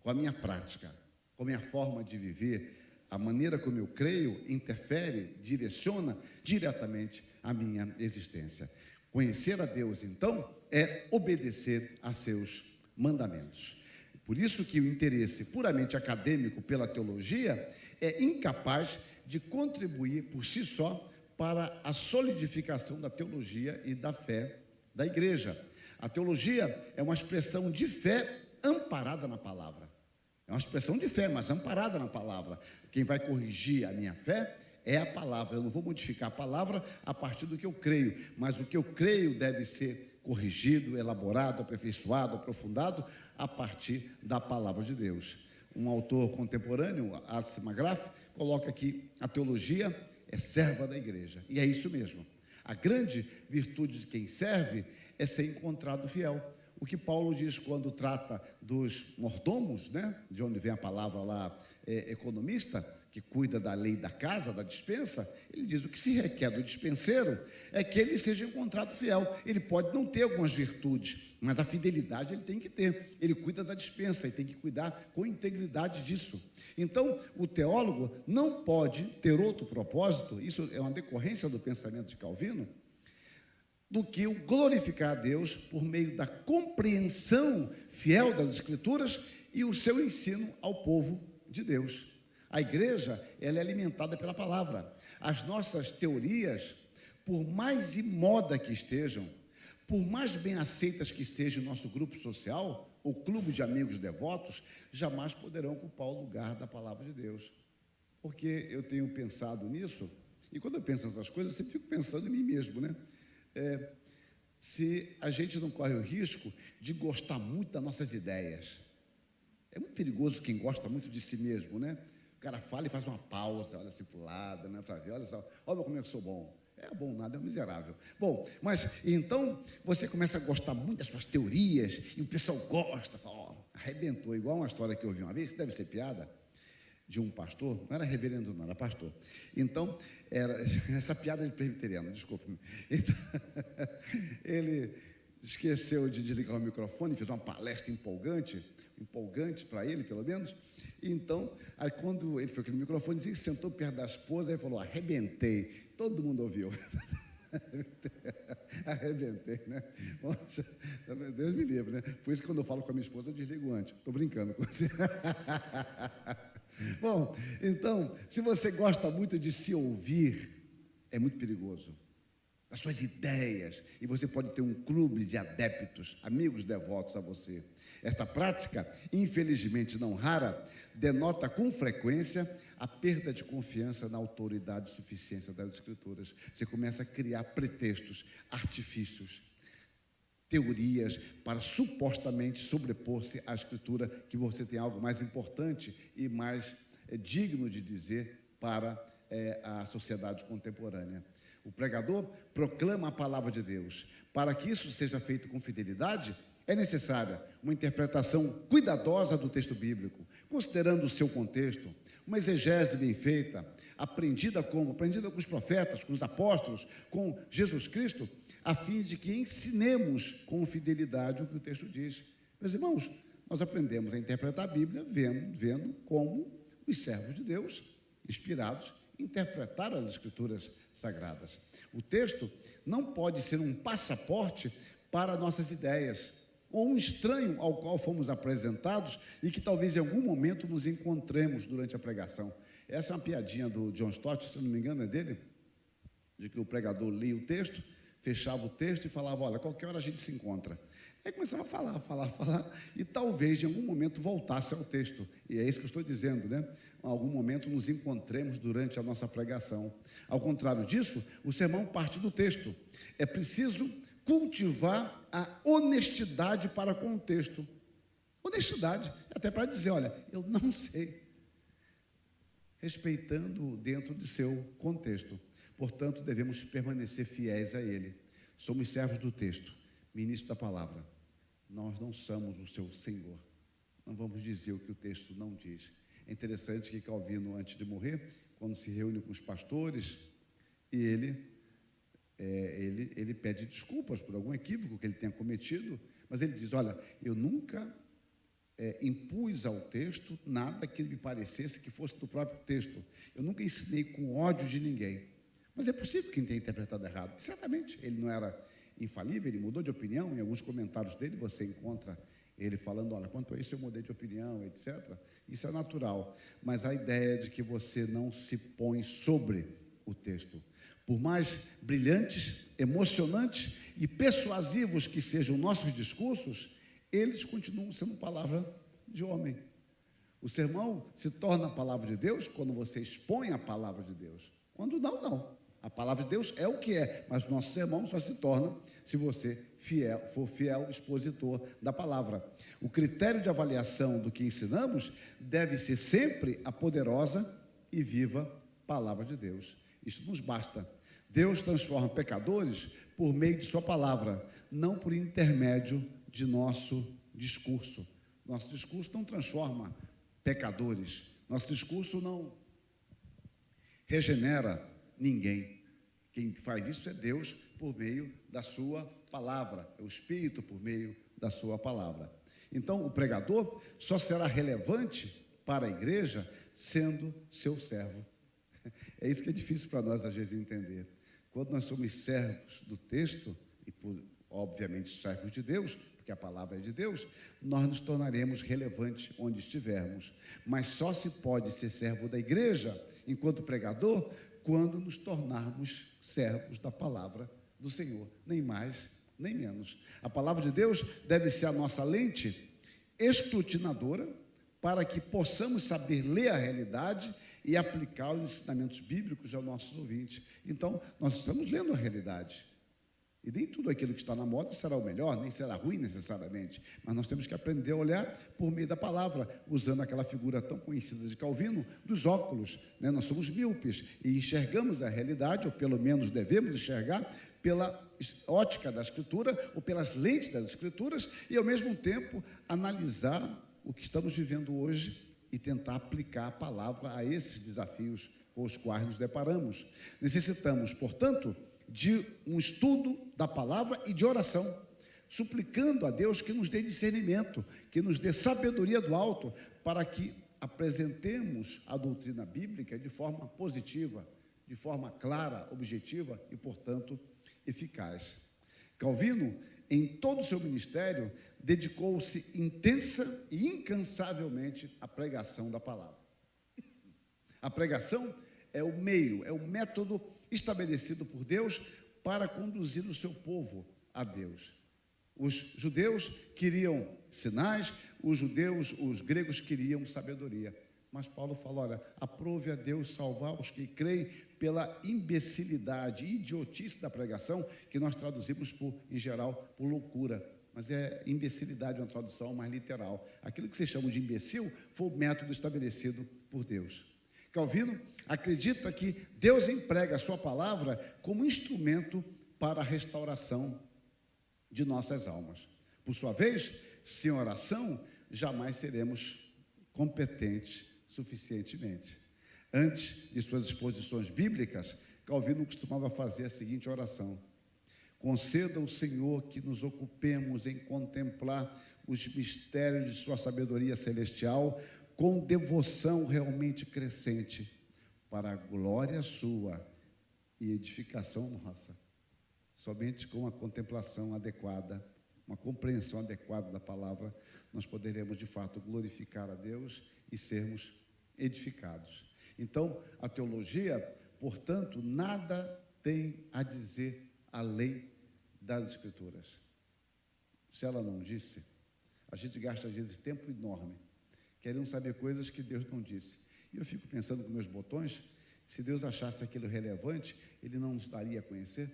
com a minha prática, com a minha forma de viver. A maneira como eu creio interfere, direciona diretamente a minha existência. Conhecer a Deus, então, é obedecer a seus mandamentos. Por isso que o interesse puramente acadêmico pela teologia é incapaz de contribuir por si só para a solidificação da teologia e da fé da igreja. A teologia é uma expressão de fé amparada na palavra. É uma expressão de fé, mas amparada na palavra. Quem vai corrigir a minha fé é a palavra. Eu não vou modificar a palavra a partir do que eu creio, mas o que eu creio deve ser corrigido, elaborado, aperfeiçoado, aprofundado a partir da palavra de Deus. Um autor contemporâneo, Ars Magrath, coloca que a teologia é serva da igreja. E é isso mesmo. A grande virtude de quem serve é ser encontrado fiel. O que Paulo diz quando trata dos mordomos, né? De onde vem a palavra lá, economista, que cuida da lei da casa, da despensa, ele diz: o que se requer do dispenseiro é que ele seja encontrado fiel. Ele pode não ter algumas virtudes, mas a fidelidade ele tem que ter. Ele cuida da despensa e tem que cuidar com integridade disso. Então, o teólogo não pode ter outro propósito, isso é uma decorrência do pensamento de Calvino, do que o glorificar a Deus por meio da compreensão fiel das Escrituras e o seu ensino ao povo de Deus. A igreja, ela é alimentada pela palavra. As nossas teorias, por mais imoda que estejam, por mais bem aceitas que seja o nosso grupo social, ou clube de amigos devotos, jamais poderão ocupar o lugar da palavra de Deus. Porque eu tenho pensado nisso, e quando eu penso nessas coisas, eu sempre fico pensando em mim mesmo, né? Se a gente não corre o risco de gostar muito das nossas ideias. É muito perigoso quem gosta muito de si mesmo, né? O cara fala e faz uma pausa, olha assim para o lado, né, para ver, olha só, olha como é que eu sou bom. É bom nada, é um miserável. Bom, mas então você começa a gostar muito das suas teorias e o pessoal gosta, fala, ó, arrebentou, igual uma história que eu ouvi uma vez, que deve ser piada, de um pastor, não era reverendo não, era pastor. Então, era essa piada de presbiteriano, desculpe-me. Então, ele esqueceu de desligar o microfone, fez uma palestra empolgante para ele, pelo menos. Então, aí quando ele foi com o microfone, ele sentou perto da esposa e falou: arrebentei. Todo mundo ouviu. Arrebentei, né? Nossa, Deus me livre, né? Por isso que quando eu falo com a minha esposa, eu desligo antes. Estou brincando com você. Bom, então, se você gosta muito de se ouvir, é muito perigoso. As suas ideias, e você pode ter um clube de adeptos, amigos devotos a você. Esta prática, infelizmente não rara, denota com frequência a perda de confiança na autoridade e suficiência das Escrituras. Você começa a criar pretextos, artifícios, teorias para supostamente sobrepor-se à Escritura, que você tem algo mais importante e mais digno de dizer para a sociedade contemporânea. O pregador proclama a palavra de Deus. Para que isso seja feito com fidelidade, é necessária uma interpretação cuidadosa do texto bíblico, considerando o seu contexto, uma exegese bem feita, aprendida com os profetas, com os apóstolos, com Jesus Cristo, a fim de que ensinemos com fidelidade o que o texto diz. Meus irmãos, nós aprendemos a interpretar a Bíblia vendo como os servos de Deus, inspirados, interpretaram as Escrituras sagradas. O texto não pode ser um passaporte para nossas ideias, ou um estranho ao qual fomos apresentados e que talvez em algum momento nos encontremos durante a pregação. Essa é uma piadinha do John Stott, se não me engano é dele, de que o pregador lia o texto, fechava o texto e falava: olha, qualquer hora a gente se encontra. Aí começava a falar, e talvez em algum momento voltasse ao texto. E é isso que eu estou dizendo, né? Em algum momento nos encontremos durante a nossa pregação. Ao contrário disso, o sermão parte do texto. É preciso cultivar a honestidade para com o texto. Honestidade, até para dizer: olha, eu não sei. Respeitando dentro de seu contexto. Portanto, devemos permanecer fiéis a ele. Somos servos do texto, ministro da palavra. Nós não somos o seu Senhor. Não vamos dizer o que o texto não diz. É interessante que Calvino, antes de morrer, quando se reúne com os pastores, e ele pede desculpas por algum equívoco que ele tenha cometido, mas ele diz, olha, eu nunca impus ao texto nada que me parecesse que fosse do próprio texto. Eu nunca ensinei com ódio de ninguém. Mas é possível que ele tenha interpretado errado. E certamente ele não era infalível, ele mudou de opinião. Em alguns comentários dele você encontra ele falando, olha, quanto a isso eu mudei de opinião, etc. Isso é natural. Mas a ideia de que você não se põe sobre o texto. Por mais brilhantes, emocionantes e persuasivos que sejam nossos discursos, eles continuam sendo palavra de homem. O sermão se torna a palavra de Deus quando você expõe a palavra de Deus. Quando não, não. A palavra de Deus é o que é, mas o nosso sermão só se torna se você for fiel expositor da palavra. O critério de avaliação do que ensinamos deve ser sempre a poderosa e viva palavra de Deus. Isso nos basta. Deus transforma pecadores por meio de sua palavra, não por intermédio de nosso discurso. Nosso discurso não transforma pecadores. Nosso discurso não regenera ninguém. Quem faz isso é Deus por meio da sua palavra, é o Espírito por meio da sua palavra. Então, o pregador só será relevante para a igreja sendo seu servo. É isso que é difícil para nós, às vezes, entender. Quando nós somos servos do texto, e obviamente servos de Deus, porque a palavra é de Deus, nós nos tornaremos relevantes onde estivermos. Mas só se pode ser servo da igreja, enquanto pregador, quando nos tornarmos servos da palavra do Senhor, nem mais, nem menos. A palavra de Deus deve ser a nossa lente escrutinadora, para que possamos saber ler a realidade e aplicar os ensinamentos bíblicos aos nossos ouvintes. Então, nós estamos lendo a realidade. E nem tudo aquilo que está na moda será o melhor, nem será ruim necessariamente. Mas nós temos que aprender a olhar por meio da palavra, usando aquela figura tão conhecida de Calvino, dos óculos. Né? Nós somos míopes e enxergamos a realidade, ou pelo menos devemos enxergar, pela ótica da Escritura, ou pelas lentes das Escrituras, e ao mesmo tempo analisar o que estamos vivendo hoje e tentar aplicar a palavra a esses desafios com os quais nos deparamos. Necessitamos, portanto, de um estudo da palavra e de oração, suplicando a Deus que nos dê discernimento, que nos dê sabedoria do alto, para que apresentemos a doutrina bíblica de forma positiva, de forma clara, objetiva e, portanto, eficaz. Calvino, em todo o seu ministério, dedicou-se intensa e incansavelmente à pregação da palavra. A pregação é o meio, é o método estabelecido por Deus para conduzir o seu povo a Deus. Os judeus queriam sinais, os gregos queriam sabedoria. Mas Paulo fala, olha, aprove a Deus salvar os que creem pela imbecilidade e idiotice da pregação, que nós traduzimos, em geral, por loucura. Mas é imbecilidade uma tradução mais literal. Aquilo que se chama de imbecil foi o método estabelecido por Deus. Calvino acredita que Deus emprega a sua palavra como instrumento para a restauração de nossas almas. Por sua vez, sem oração, jamais seremos competentes suficientemente. Antes de suas exposições bíblicas, Calvino costumava fazer a seguinte oração: conceda ao Senhor que nos ocupemos em contemplar os mistérios de sua sabedoria celestial com devoção realmente crescente, para a glória sua e edificação nossa. Somente com a contemplação adequada, uma compreensão adequada da palavra, nós poderemos de fato glorificar a Deus e sermos edificados. Então, a teologia, portanto, nada tem a dizer além das Escrituras. Se ela não disse, a gente gasta às vezes tempo enorme querendo saber coisas que Deus não disse. E eu fico pensando com meus botões, se Deus achasse aquilo relevante, Ele não nos daria a conhecer?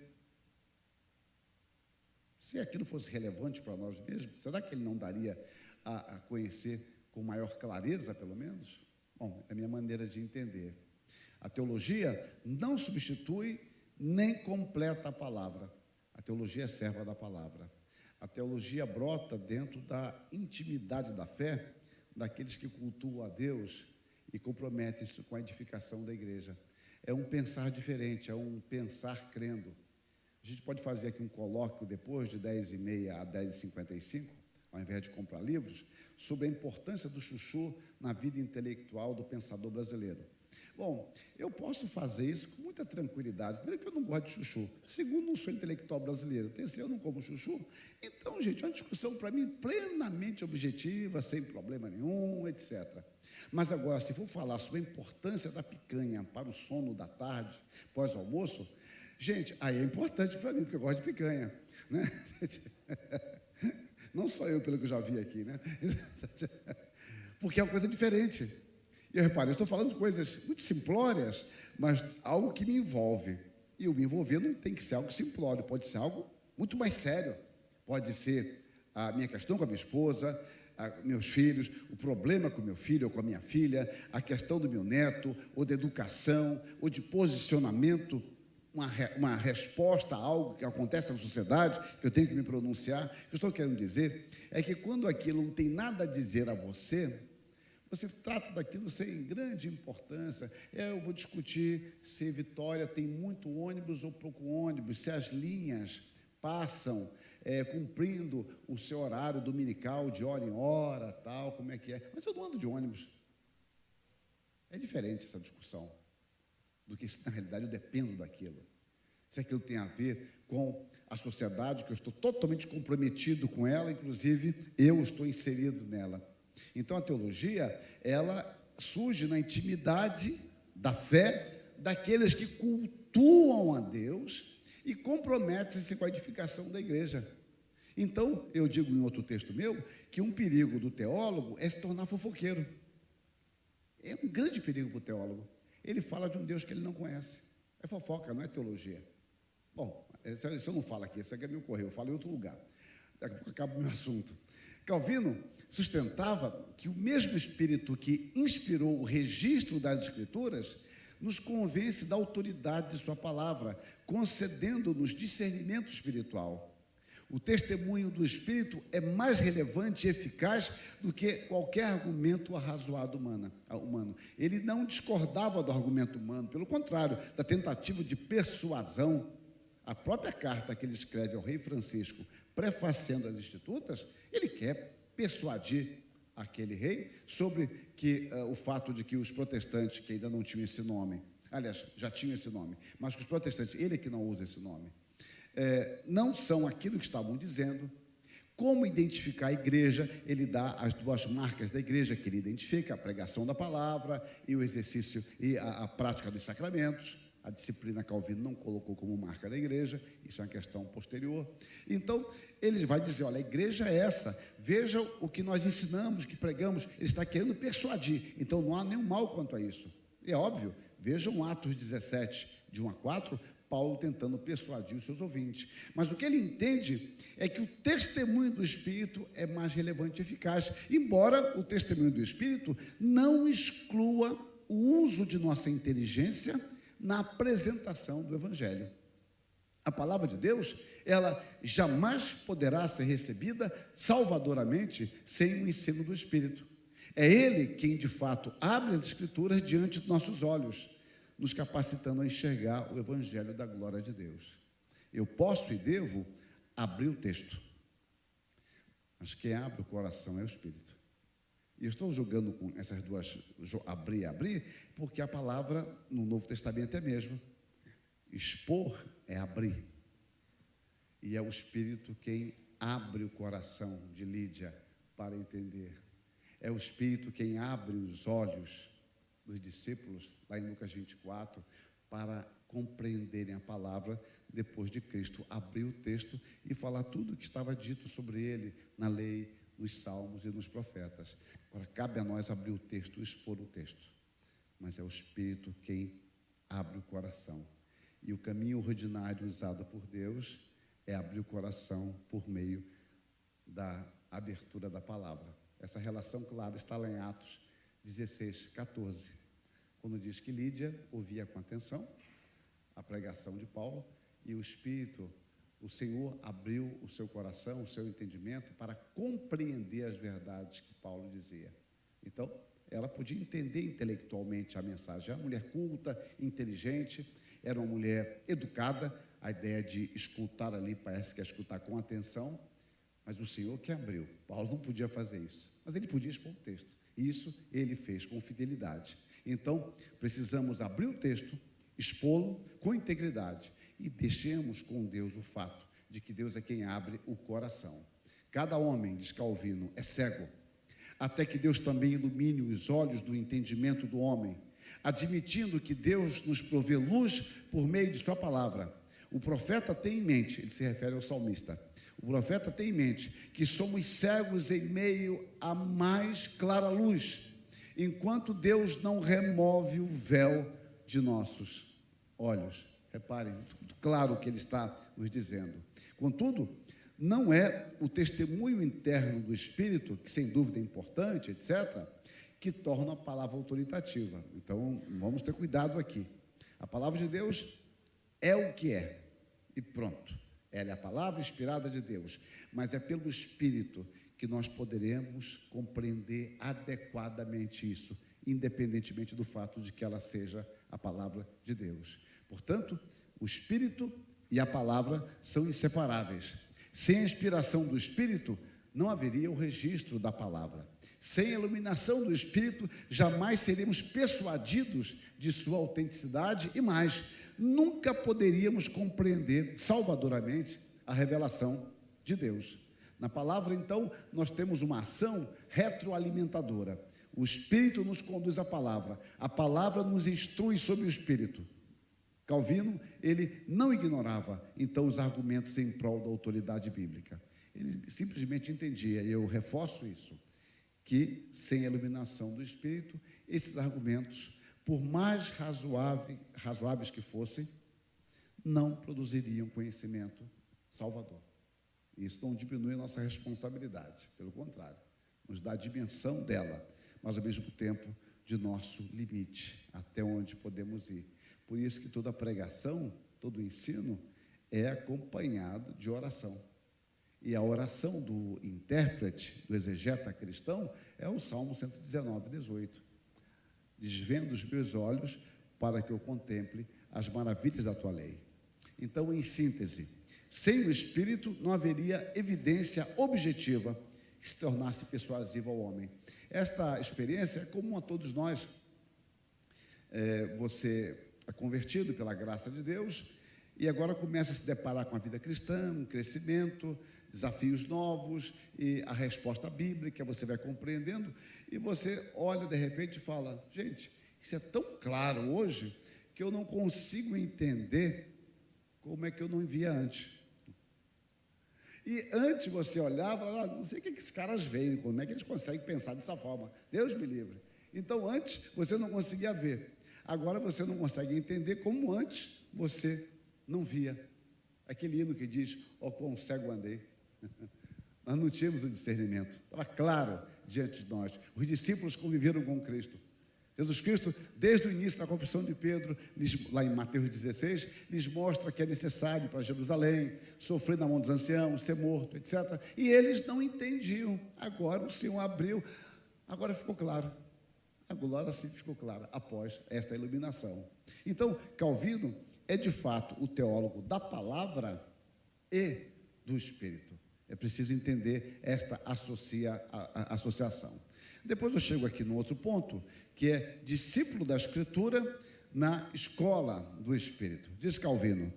Se aquilo fosse relevante para nós mesmos, será que Ele não daria a conhecer com maior clareza, pelo menos? Bom, é a minha maneira de entender. A teologia não substitui nem completa a palavra. A teologia é serva da palavra. A teologia brota dentro da intimidade da fé daqueles que cultuam a Deus e comprometem-se com a edificação da igreja. é um pensar diferente, é um pensar crendo. A gente pode fazer aqui um colóquio depois, de 10h30 a 10h55, ao invés de comprar livros, sobre a importância do chuchu na vida intelectual do pensador brasileiro. Bom, eu posso fazer isso com muita tranquilidade. Primeiro que eu não gosto de chuchu. Segundo, não sou intelectual brasileiro. Terceiro, eu não como chuchu. Então, gente, é uma discussão, para mim, plenamente objetiva, sem problema nenhum, etc. Mas agora, se for falar sobre a importância da picanha para o sono da tarde, pós-almoço, gente, aí é importante para mim, porque eu gosto de picanha, né? Não só eu, pelo que eu já vi aqui, né? Porque é uma coisa diferente. E eu reparo, eu estou falando de coisas muito simplórias, mas algo que me envolve. E eu me envolver não tem que ser algo simplório, pode ser algo muito mais sério. Pode ser a minha questão com a minha esposa, meus filhos, o problema com o meu filho ou com a minha filha, a questão do meu neto, ou de educação, ou de posicionamento, uma resposta a algo que acontece na sociedade, que eu tenho que me pronunciar. O que eu estou querendo dizer é que quando aquilo não tem nada a dizer a você, você trata daquilo sem grande importância. Eu vou discutir se Vitória tem muito ônibus ou pouco ônibus, se as linhas passam cumprindo o seu horário dominical de hora em hora, tal, como é que é. Mas eu não ando de ônibus. É diferente essa discussão do que, na realidade, eu dependo daquilo. Se aquilo tem a ver com a sociedade, que eu estou totalmente comprometido com ela, inclusive eu estou inserido nela. Então, a teologia, ela surge na intimidade da fé daqueles que cultuam a Deus e comprometem-se com a edificação da igreja. Então, eu digo em outro texto meu, que um perigo do teólogo é se tornar fofoqueiro. É um grande perigo para o teólogo. Ele fala de um Deus que ele não conhece. É fofoca, não é teologia. Bom, isso eu não falo aqui, isso aqui é meu correio, eu falo em outro lugar. Daqui a pouco acaba o meu assunto. Calvino sustentava que o mesmo Espírito que inspirou o registro das Escrituras nos convence da autoridade de sua palavra, concedendo-nos discernimento espiritual. O testemunho do Espírito é mais relevante e eficaz do que qualquer argumento arrazoado humano. Ele não discordava do argumento humano, pelo contrário, da tentativa de persuasão. A própria carta que ele escreve ao rei Francisco, prefaciando as Institutas, ele quer persuadir aquele rei sobre o fato de que os protestantes, que ainda não tinham esse nome, aliás, já tinham esse nome, mas que os protestantes, ele que não usa esse nome, não são aquilo que estavam dizendo. Como identificar a igreja? Ele dá as duas marcas da igreja que ele identifica: a pregação da palavra e o exercício e a prática dos sacramentos. A disciplina Calvino não colocou como marca da igreja, isso é uma questão posterior. Então, ele vai dizer, olha, a igreja é essa, veja o que nós ensinamos, que pregamos. Ele está querendo persuadir, então não há nenhum mal quanto a isso. É óbvio, vejam Atos 17, de 1 a 4, Paulo tentando persuadir os seus ouvintes. Mas o que ele entende é que o testemunho do Espírito é mais relevante e eficaz, embora o testemunho do Espírito não exclua o uso de nossa inteligência na apresentação do Evangelho. A palavra de Deus, ela jamais poderá ser recebida salvadoramente sem o ensino do Espírito. É Ele quem, de fato, abre as Escrituras diante de nossos olhos, nos capacitando a enxergar o Evangelho da glória de Deus. Eu posso e devo abrir o texto, mas quem abre o coração é o Espírito. E eu estou jogando com essas duas, abrir, porque a palavra no Novo Testamento é mesmo. Expor é abrir. E é o Espírito quem abre o coração de Lídia para entender. É o Espírito quem abre os olhos dos discípulos, lá em Lucas 24, para compreenderem a palavra, depois de Cristo abrir o texto e falar tudo o que estava dito sobre ele na lei, nos salmos e nos profetas. Agora, cabe a nós abrir o texto, expor o texto. Mas é o Espírito quem abre o coração. E o caminho ordinário usado por Deus é abrir o coração por meio da abertura da palavra. Essa relação clara está lá em Atos 16, 14, quando diz que Lídia ouvia com atenção a pregação de Paulo e o Espírito, o Senhor abriu o seu coração, o seu entendimento para compreender as verdades que Paulo dizia. Então, ela podia entender intelectualmente a mensagem. Era uma mulher culta, inteligente, era uma mulher educada. A ideia de escutar ali parece que é escutar com atenção, mas o Senhor que abriu. Paulo não podia fazer isso, mas ele podia expor o texto. Isso ele fez com fidelidade. Então, precisamos abrir o texto, expô-lo com integridade e deixemos com Deus o fato de que Deus é quem abre o coração. Cada homem, diz Calvino, é cego, até que Deus também ilumine os olhos do entendimento do homem, admitindo que Deus nos provê luz por meio de sua palavra. O profeta tem em mente, ele se refere ao salmista, o profeta tem em mente que somos cegos em meio à mais clara luz, enquanto Deus não remove o véu de nossos olhos. Reparem, muito claro o que ele está nos dizendo. Contudo, não é o testemunho interno do Espírito, que sem dúvida é importante, etc., que torna a palavra autoritativa. Então, vamos ter cuidado aqui. A palavra de Deus é o que é, e pronto. Ela é a palavra inspirada de Deus, mas é pelo Espírito que nós poderemos compreender adequadamente isso, independentemente do fato de que ela seja a palavra de Deus. Portanto, o Espírito e a palavra são inseparáveis. Sem a inspiração do Espírito, não haveria o registro da palavra. Sem a iluminação do Espírito, jamais seríamos persuadidos de sua autenticidade e mais, nunca poderíamos compreender salvadoramente a revelação de Deus. Na palavra, então, nós temos uma ação retroalimentadora. O Espírito nos conduz à palavra, a palavra nos instrui sobre o Espírito. Calvino, ele não ignorava, então, os argumentos em prol da autoridade bíblica. Ele simplesmente entendia, e eu reforço isso, que sem a iluminação do Espírito, esses argumentos, por mais razoáveis que fossem, não produziriam conhecimento salvador. Isso não diminui a nossa responsabilidade, pelo contrário, nos dá a dimensão dela, mas ao mesmo tempo de nosso limite, até onde podemos ir. Por isso que toda pregação, todo ensino é acompanhado de oração. E a oração do intérprete, do exegeta cristão, é o Salmo 119, 18. Desvendo os meus olhos para que eu contemple as maravilhas da tua lei. Então, em síntese, sem o Espírito não haveria evidência objetiva que se tornasse persuasiva ao homem. Esta experiência é comum a todos nós. Você é convertido pela graça de Deus e agora começa a se deparar com a vida cristã, um crescimento, desafios novos e a resposta bíblica, você vai compreendendo e você olha de repente e fala, gente, isso é tão claro hoje que eu não consigo entender como é que eu não via antes. E antes você olhava, não sei o que esses caras veem, como é que eles conseguem pensar dessa forma, Deus me livre. Então antes você não conseguia ver. Agora você não consegue entender como antes você não via. Aquele hino que diz, ó quão cego andei. Nós não tínhamos o discernimento. Estava claro diante de nós. Os discípulos conviveram com Cristo. Jesus Cristo, desde o início da confissão de Pedro, lá em Mateus 16, lhes mostra que é necessário para Jerusalém, sofrer na mão dos anciãos, ser morto, etc. E eles não entendiam. Agora o Senhor abriu. Agora ficou claro. A glória sim ficou clara após esta iluminação. Então, Calvino é de fato o teólogo da palavra e do Espírito. É preciso entender esta associação. Depois eu chego aqui no outro ponto, que é discípulo da Escritura na escola do Espírito. Diz Calvino,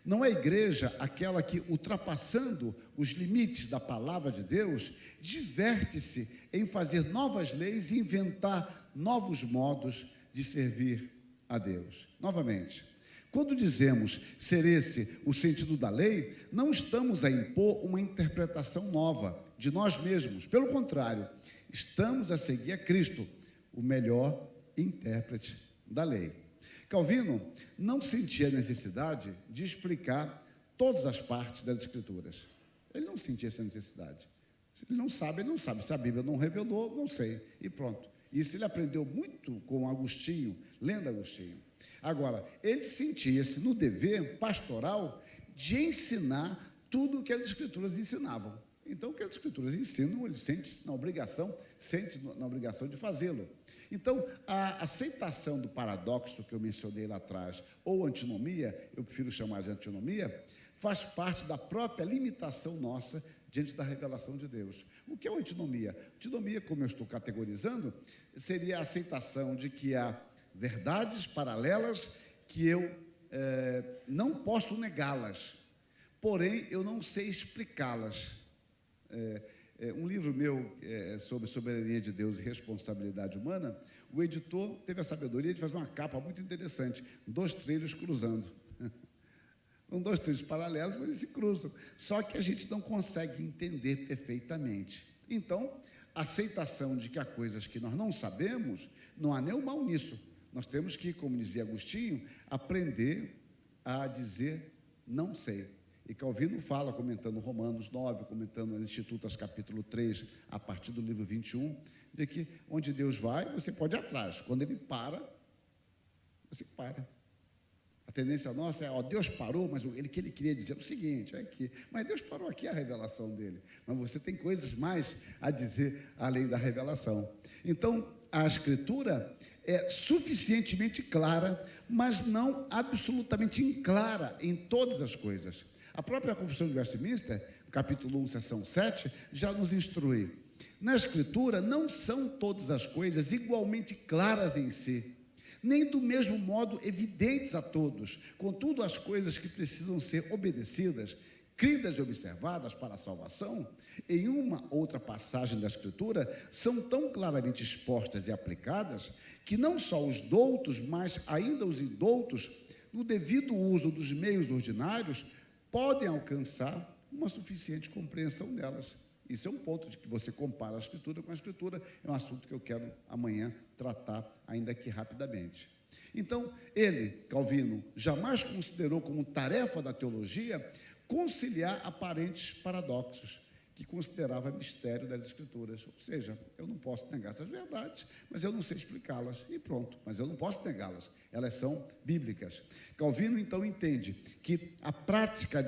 não é a igreja aquela que, ultrapassando os limites da palavra de Deus, diverte-se em fazer novas leis e inventar novos modos de servir a Deus. Novamente, quando dizemos ser esse o sentido da lei, não estamos a impor uma interpretação nova de nós mesmos. Pelo contrário, estamos a seguir a Cristo, o melhor intérprete da lei. Calvino não sentia necessidade de explicar todas as partes das Escrituras. Ele não sentia essa necessidade. Se ele não sabe, ele não sabe. Se a Bíblia não revelou, não sei. E pronto. Isso ele aprendeu muito com Agostinho, lendo Agostinho. Agora, ele sentia-se no dever pastoral de ensinar tudo o que as Escrituras ensinavam. Então, o que as Escrituras ensinam, ele sente-se na obrigação de fazê-lo. Então, a aceitação do paradoxo que eu mencionei lá atrás, ou antinomia, eu prefiro chamar de antinomia, faz parte da própria limitação nossa diante da revelação de Deus. O que é antinomia? Antinomia, como eu estou categorizando, seria a aceitação de que há verdades paralelas que eu não posso negá-las, porém eu não sei explicá-las. Um livro meu sobre soberania de Deus e responsabilidade humana, o editor teve a sabedoria de fazer uma capa muito interessante, 2 trilhos cruzando. São 2 trilhos paralelos, mas eles se cruzam. Só que a gente não consegue entender perfeitamente. Então, a aceitação de que há coisas que nós não sabemos, não há nenhum mal nisso. Nós temos que, como dizia Agostinho, aprender a dizer não sei. E Calvino fala, comentando Romanos 9, comentando as Institutas, capítulo 3, a partir do livro 21, de que onde Deus vai, você pode ir atrás. Quando Ele para, você para. A tendência nossa é, Deus parou, mas o que Ele queria dizer é o seguinte, mas Deus parou aqui a revelação dele. Mas você tem coisas mais a dizer além da revelação. Então, a Escritura é suficientemente clara, mas não absolutamente clara em todas as coisas. A própria Confissão de Westminster, capítulo 1, seção 7, já nos instrui. Na Escritura, não são todas as coisas igualmente claras em si, nem do mesmo modo evidentes a todos. Contudo, as coisas que precisam ser obedecidas, cridas e observadas para a salvação, em uma outra passagem da Escritura, são tão claramente expostas e aplicadas, que não só os doutos, mas ainda os indoutos, no devido uso dos meios ordinários, podem alcançar uma suficiente compreensão delas. Isso é um ponto de que você compara a Escritura com a Escritura, é um assunto que eu quero amanhã tratar, ainda aqui rapidamente. Então, Calvino, jamais considerou como tarefa da teologia conciliar aparentes paradoxos, que considerava mistério das Escrituras. Ou seja, eu não posso negar essas verdades, mas eu não sei explicá-las, e pronto, mas eu não posso negá-las, elas são bíblicas. Calvino, então, entende que a prática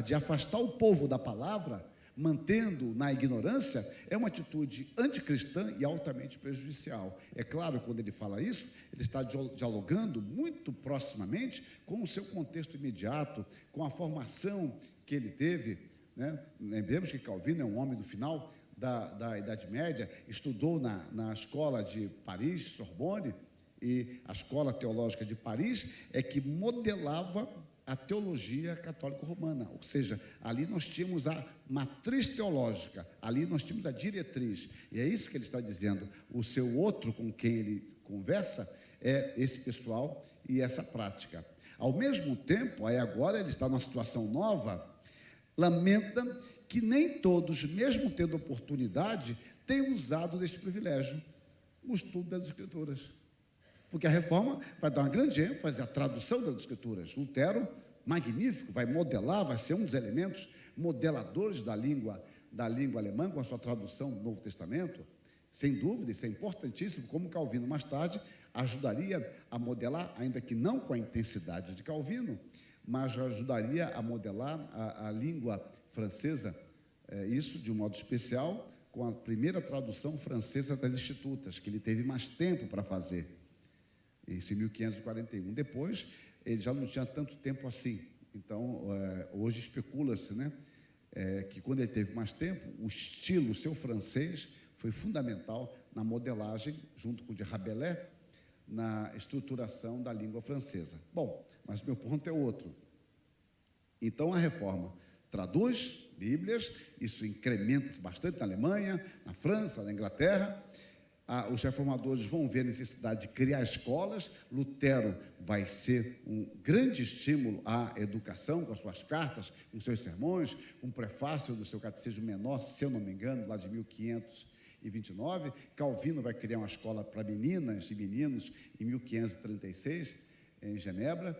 de afastar o povo da palavra, mantendo na ignorância, é uma atitude anticristã e altamente prejudicial. É claro, quando ele fala isso, ele está dialogando muito proximamente com o seu contexto imediato, com a formação que ele teve, né? Lembremos que Calvino é um homem do final da Idade Média, estudou na escola de Paris, Sorbonne, e a escola teológica de Paris é que modelava a teologia católico-romana, ou seja, ali nós tínhamos a matriz teológica, ali nós tínhamos a diretriz, e é isso que ele está dizendo. O seu outro com quem ele conversa é esse pessoal e essa prática. Ao mesmo tempo, aí agora ele está numa situação nova, lamenta que nem todos, mesmo tendo oportunidade, tenham usado deste privilégio, o estudo das Escrituras. Porque a reforma vai dar uma grande ênfase à tradução das Escrituras. Lutero, magnífico, vai modelar, vai ser um dos elementos modeladores da língua alemã, com a sua tradução do Novo Testamento. Sem dúvida, isso é importantíssimo, como Calvino mais tarde ajudaria a modelar, ainda que não com a intensidade de Calvino, mas ajudaria a modelar a língua francesa, isso de um modo especial, com a primeira tradução francesa das Institutas, que ele teve mais tempo para fazer. Isso em 1541. Depois, ele já não tinha tanto tempo assim. Então, hoje especula-se, né, que quando ele teve mais tempo, o estilo, o seu francês, foi fundamental na modelagem, junto com o de Rabelais, na estruturação da língua francesa. Bom, mas meu ponto é outro. Então, a reforma traduz Bíblias, isso incrementa bastante na Alemanha, na França, na Inglaterra. Os reformadores vão ver a necessidade de criar escolas. Lutero vai ser um grande estímulo à educação, com as suas cartas, com seus sermões, com o prefácio do seu catecismo menor, se eu não me engano, lá de 1529. Calvino vai criar uma escola para meninas e meninos em 1536, em Genebra.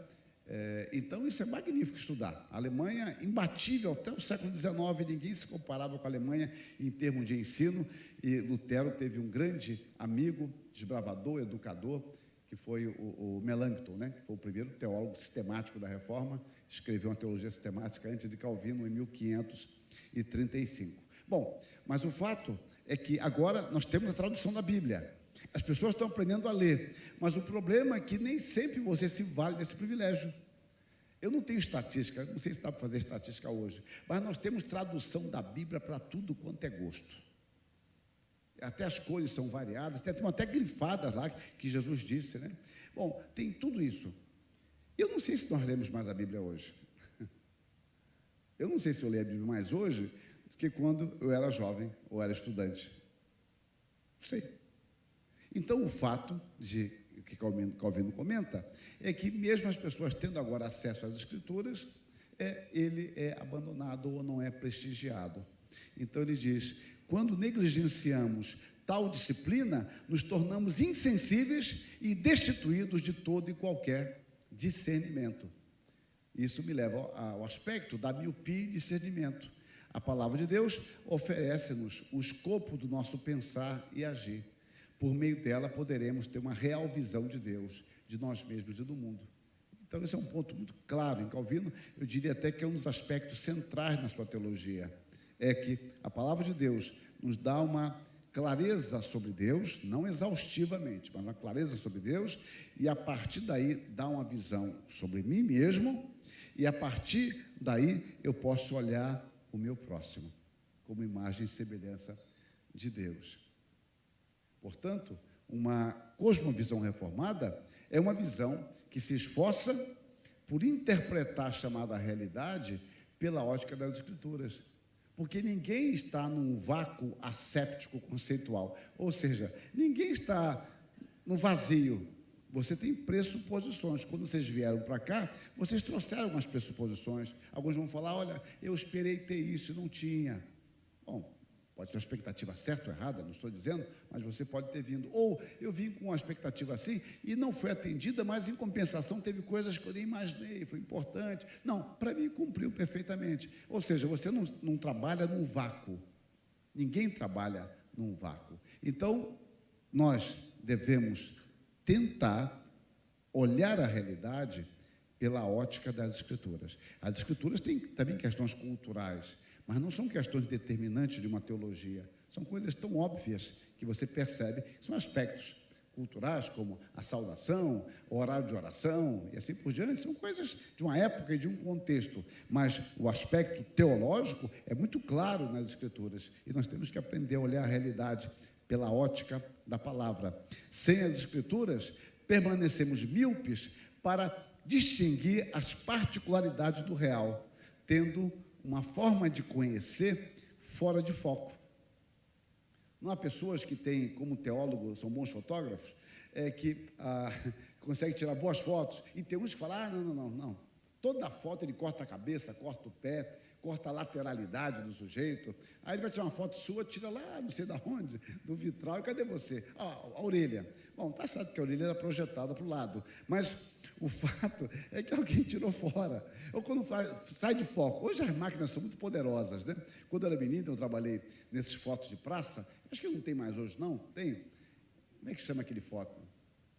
Então, isso é magnífico estudar. A Alemanha, imbatível até o século XIX, ninguém se comparava com a Alemanha em termos de ensino, e Lutero teve um grande amigo, desbravador, educador, que foi o Melanchthon, né? Que foi o primeiro teólogo sistemático da Reforma, escreveu uma teologia sistemática antes de Calvino, em 1535. Bom, mas o fato é que agora nós temos a tradução da Bíblia. As pessoas estão aprendendo a ler, mas o problema é que nem sempre você se vale desse privilégio. Eu não tenho estatística, não sei se dá para fazer estatística hoje, mas nós temos tradução da Bíblia para tudo quanto é gosto. Até as cores são variadas, tem até grifadas lá que Jesus disse, né? Bom, tem tudo isso. Eu não sei se nós lemos mais a Bíblia hoje. Eu não sei se eu leio a Bíblia mais hoje do que quando eu era jovem ou era estudante. Não sei. Então, o fato de que Calvino comenta é que mesmo as pessoas tendo agora acesso às Escrituras, ele é abandonado ou não é prestigiado. Então, ele diz, quando negligenciamos tal disciplina, nos tornamos insensíveis e destituídos de todo e qualquer discernimento. Isso me leva ao aspecto da miopia e discernimento. A palavra de Deus oferece-nos o escopo do nosso pensar e agir. Por meio dela, poderemos ter uma real visão de Deus, de nós mesmos e do mundo. Então, esse é um ponto muito claro em Calvino, eu diria até que é um dos aspectos centrais na sua teologia, é que a palavra de Deus nos dá uma clareza sobre Deus, não exaustivamente, mas uma clareza sobre Deus, e a partir daí dá uma visão sobre mim mesmo, e a partir daí eu posso olhar o meu próximo, como imagem e semelhança de Deus. Portanto, uma cosmovisão reformada é uma visão que se esforça por interpretar a chamada realidade pela ótica das Escrituras. Porque ninguém está num vácuo asséptico conceitual, ou seja, ninguém está no vazio. Você tem pressuposições. Quando vocês vieram para cá, vocês trouxeram algumas pressuposições. Alguns vão falar, olha, eu esperei ter isso e não tinha. Bom, pode ser uma expectativa certa ou errada, não estou dizendo, mas você pode ter vindo. Ou eu vim com uma expectativa assim e não foi atendida, mas em compensação teve coisas que eu nem imaginei, foi importante. Não, para mim cumpriu perfeitamente. Ou seja, você não trabalha num vácuo. Ninguém trabalha num vácuo. Então, nós devemos tentar olhar a realidade pela ótica das Escrituras. As Escrituras têm também questões culturais, mas não são questões determinantes de uma teologia. São coisas tão óbvias que você percebe, são aspectos culturais, como a saudação, o horário de oração e assim por diante, são coisas de uma época e de um contexto, mas o aspecto teológico é muito claro nas Escrituras, e nós temos que aprender a olhar a realidade pela ótica da palavra. Sem as Escrituras, permanecemos míopes para distinguir as particularidades do real, tendo uma forma de conhecer fora de foco. Não há pessoas que têm, como teólogo, são bons fotógrafos, que conseguem tirar boas fotos, e tem uns que falam, não. Toda foto ele corta a cabeça, corta o pé, corta a lateralidade do sujeito, aí ele vai tirar uma foto sua, tira lá, não sei de onde, do vitral, e cadê você? A orelha. Bom, está certo que a orelha era projetada para o lado, mas o fato é que alguém tirou fora, ou quando sai de foco. Hoje as máquinas são muito poderosas, né? Quando eu era menino, eu trabalhei nesses fotos de praça, acho que não tem mais hoje, não? Tem? Como é que chama aquele foto?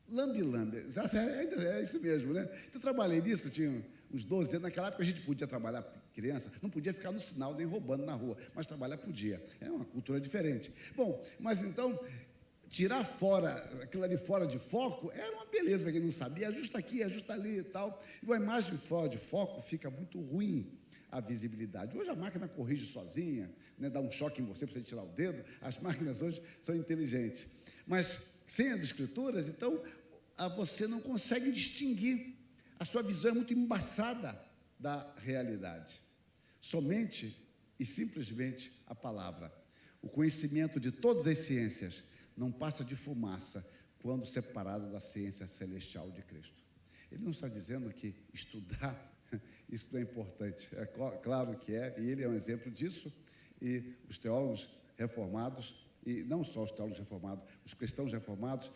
Lambe-lambe, é isso mesmo, né? Então, eu trabalhei nisso, tinha uns 12 anos, naquela época a gente podia trabalhar criança, não podia ficar no sinal nem roubando na rua, mas trabalhar podia, é uma cultura diferente. Bom, mas então, tirar fora, aquilo ali fora de foco, era uma beleza para quem não sabia, ajusta aqui, ajusta ali e tal, e uma imagem fora de foco fica muito ruim a visibilidade. Hoje a máquina corrige sozinha, né, dá um choque em você para você tirar o dedo, as máquinas hoje são inteligentes, mas sem as Escrituras, então, você não consegue distinguir, a sua visão é muito embaçada da realidade. Somente e simplesmente a palavra. O conhecimento de todas as ciências não passa de fumaça quando separado da ciência celestial de Cristo. Ele não está dizendo que estudar, isso não é importante. É claro que é, e ele é um exemplo disso, e os teólogos reformados, e não só os teólogos reformados, os cristãos reformados,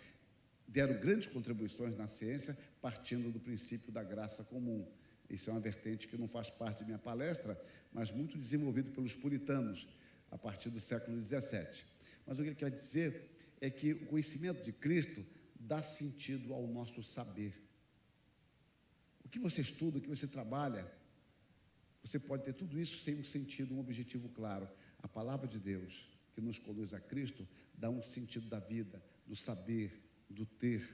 deram grandes contribuições na ciência, partindo do princípio da graça comum. Isso é uma vertente que não faz parte de minha palestra, mas muito desenvolvido pelos puritanos, a partir do século XVII. Mas o que ele quer dizer é que o conhecimento de Cristo dá sentido ao nosso saber. O que você estuda, o que você trabalha, você pode ter tudo isso sem um sentido, um objetivo claro. A palavra de Deus, que nos conduz a Cristo, dá um sentido da vida, do saber, do ter,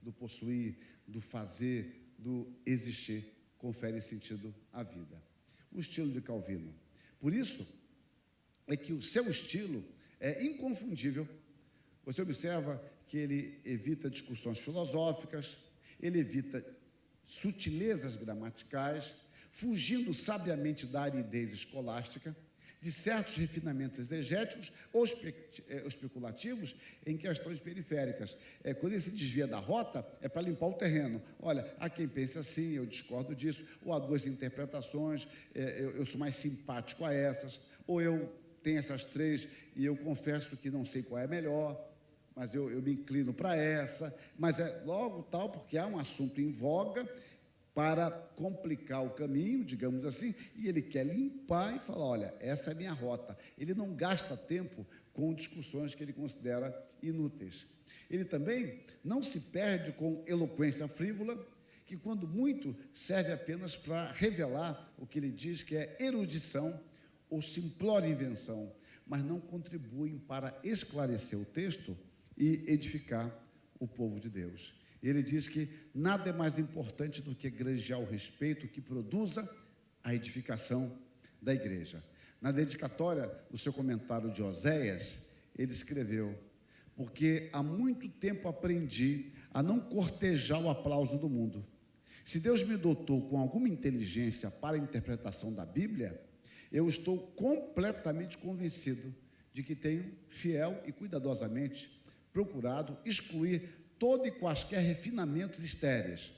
do possuir, do fazer, do existir, confere sentido à vida. O estilo de Calvino. Por isso, é que o seu estilo é inconfundível. Você observa que ele evita discussões filosóficas, ele evita sutilezas gramaticais, fugindo sabiamente da aridez escolástica, de certos refinamentos exegéticos ou especulativos em questões periféricas. Quando ele se desvia da rota, é para limpar o terreno. Olha, há quem pense assim, eu discordo disso, ou há duas interpretações, eu sou mais simpático a essas, ou eu tenho essas três e eu confesso que não sei qual é a melhor, mas eu me inclino para essa, mas é logo tal, porque há um assunto em voga para complicar o caminho, digamos assim, e ele quer limpar e falar, olha, essa é a minha rota. Ele não gasta tempo com discussões que ele considera inúteis. Ele também não se perde com eloquência frívola, que quando muito serve apenas para revelar o que ele diz que é erudição ou simplória invenção, mas não contribuem para esclarecer o texto e edificar o povo de Deus. Ele diz que nada é mais importante do que granjear o respeito que produza a edificação da igreja. Na dedicatória do seu comentário de Oséias, ele escreveu: porque há muito tempo aprendi a não cortejar o aplauso do mundo. Se Deus me dotou com alguma inteligência para a interpretação da Bíblia, eu estou completamente convencido de que tenho fiel e cuidadosamente procurado excluir todo e quaisquer refinamentos estéreis,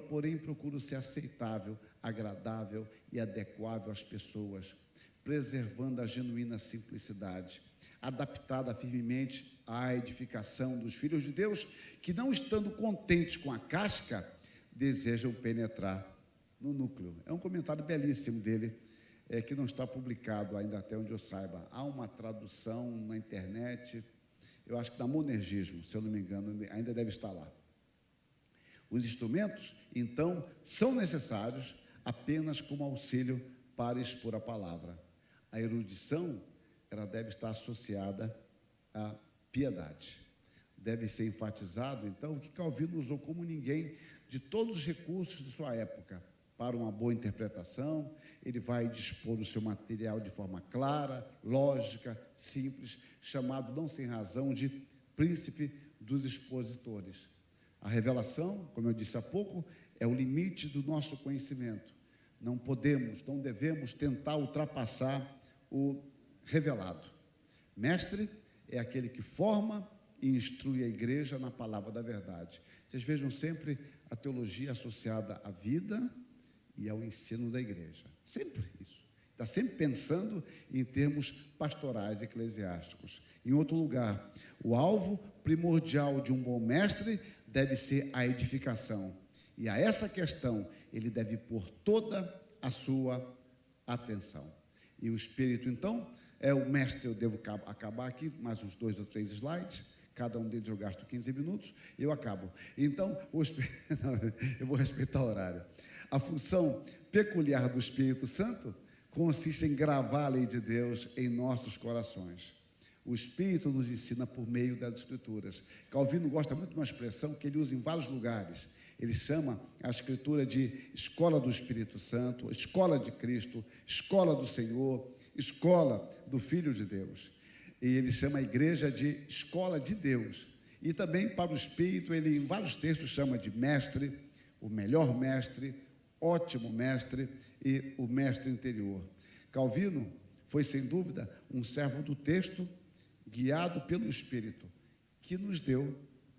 porém procuro ser aceitável, agradável e adequável às pessoas, preservando a genuína simplicidade, adaptada firmemente à edificação dos filhos de Deus, que não estando contentes com a casca, desejam penetrar no núcleo. É um comentário belíssimo dele, que não está publicado ainda até onde eu saiba. Há uma tradução na internet, eu acho que da Monergismo, se eu não me engano, ainda deve estar lá. Os instrumentos, então, são necessários apenas como auxílio para expor a palavra. A erudição, ela deve estar associada à piedade. Deve ser enfatizado, então, que Calvino usou como ninguém de todos os recursos de sua época para uma boa interpretação. Ele vai dispor o seu material de forma clara, lógica, simples, chamado, não sem razão, de príncipe dos expositores. A revelação, como eu disse há pouco, é o limite do nosso conhecimento. Não podemos, não devemos tentar ultrapassar o revelado. Mestre é aquele que forma e instrui a igreja na palavra da verdade. Vocês vejam sempre a teologia associada à vida e ao ensino da igreja. Sempre isso. Está sempre pensando em termos pastorais, eclesiásticos. Em outro lugar, o alvo primordial de um bom mestre deve ser a edificação. E a essa questão ele deve pôr toda a sua atenção. E o Espírito, então, é o mestre. Eu devo acabar aqui, mais uns 2 ou 3 slides. Cada um deles eu gasto 15 minutos e eu acabo. Então, eu vou respeitar o horário. A função peculiar do Espírito Santo consiste em gravar a lei de Deus em nossos corações. O Espírito nos ensina por meio das Escrituras. Calvino gosta muito de uma expressão que ele usa em vários lugares. Ele chama a Escritura de escola do Espírito Santo, escola de Cristo, escola do Senhor, escola do Filho de Deus. E ele chama a igreja de escola de Deus. E também para o Espírito, ele em vários textos chama de mestre, o melhor mestre, ótimo mestre e o mestre interior. Calvino foi, sem dúvida, um servo do texto, guiado pelo Espírito, que nos deu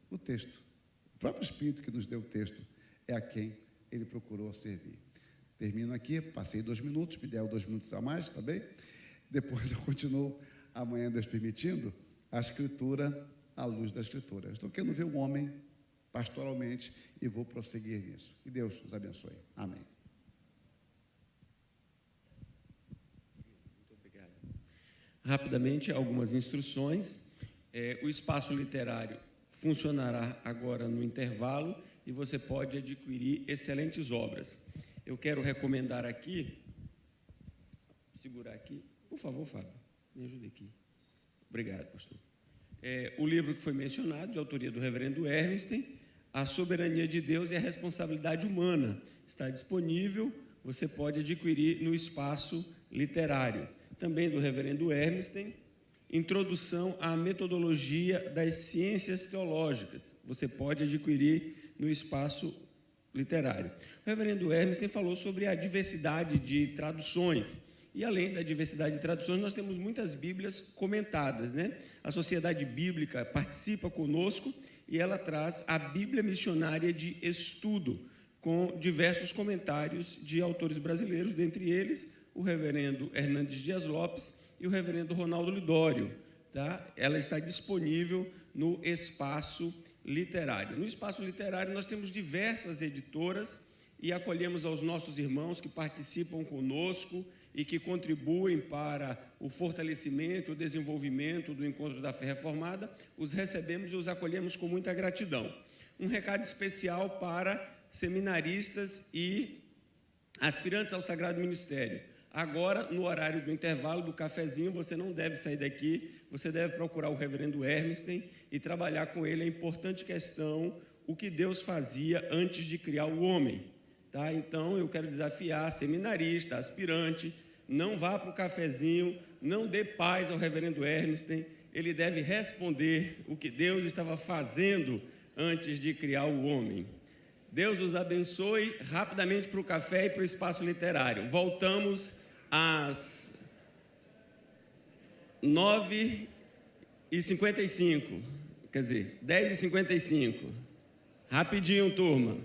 o texto. O próprio Espírito que nos deu o texto é a quem ele procurou servir. Termino aqui, passei 2 minutos, me deram 2 minutos a mais, tá bem? Depois eu continuo, amanhã, Deus permitindo, a Escritura à luz da Escritura. Estou querendo ver um homem pastoralmente e vou prosseguir nisso. Que Deus nos abençoe. Amém. Muito obrigado. Rapidamente, algumas instruções. O espaço literário funcionará agora no intervalo e você pode adquirir excelentes obras. Eu quero recomendar aqui, segurar aqui, por favor, Fábio. Me ajude aqui. Obrigado, pastor. O livro que foi mencionado, de autoria do reverendo Hermsten, A Soberania de Deus e a Responsabilidade Humana, está disponível, você pode adquirir no espaço literário. Também do reverendo Hermsten, Introdução à Metodologia das Ciências Teológicas, você pode adquirir no espaço literário. O reverendo Hermsten falou sobre a diversidade de traduções, e além da diversidade de traduções, nós temos muitas Bíblias comentadas, né? A Sociedade Bíblica participa conosco e ela traz a Bíblia Missionária de Estudo, com diversos comentários de autores brasileiros, dentre eles o reverendo Hernandes Dias Lopes e o reverendo Ronaldo Lidório. Tá? Ela está disponível no espaço literário. No espaço literário nós temos diversas editoras e acolhemos aos nossos irmãos que participam conosco e que contribuem para o fortalecimento e o desenvolvimento do Encontro da Fé Reformada, os recebemos e os acolhemos com muita gratidão. Um recado especial para seminaristas e aspirantes ao Sagrado Ministério. Agora, no horário do intervalo do cafezinho, você não deve sair daqui, você deve procurar o reverendo Hermsten e trabalhar com ele a importante questão, o que Deus fazia antes de criar o homem. Tá? Então, eu quero desafiar seminarista, aspirante, não vá para o cafezinho, não dê paz ao reverendo Hermsten, ele deve responder o que Deus estava fazendo antes de criar o homem. Deus os abençoe. Rapidamente para o café e para o espaço literário. Voltamos às 9h55, quer dizer, 10h55. Rapidinho, turma.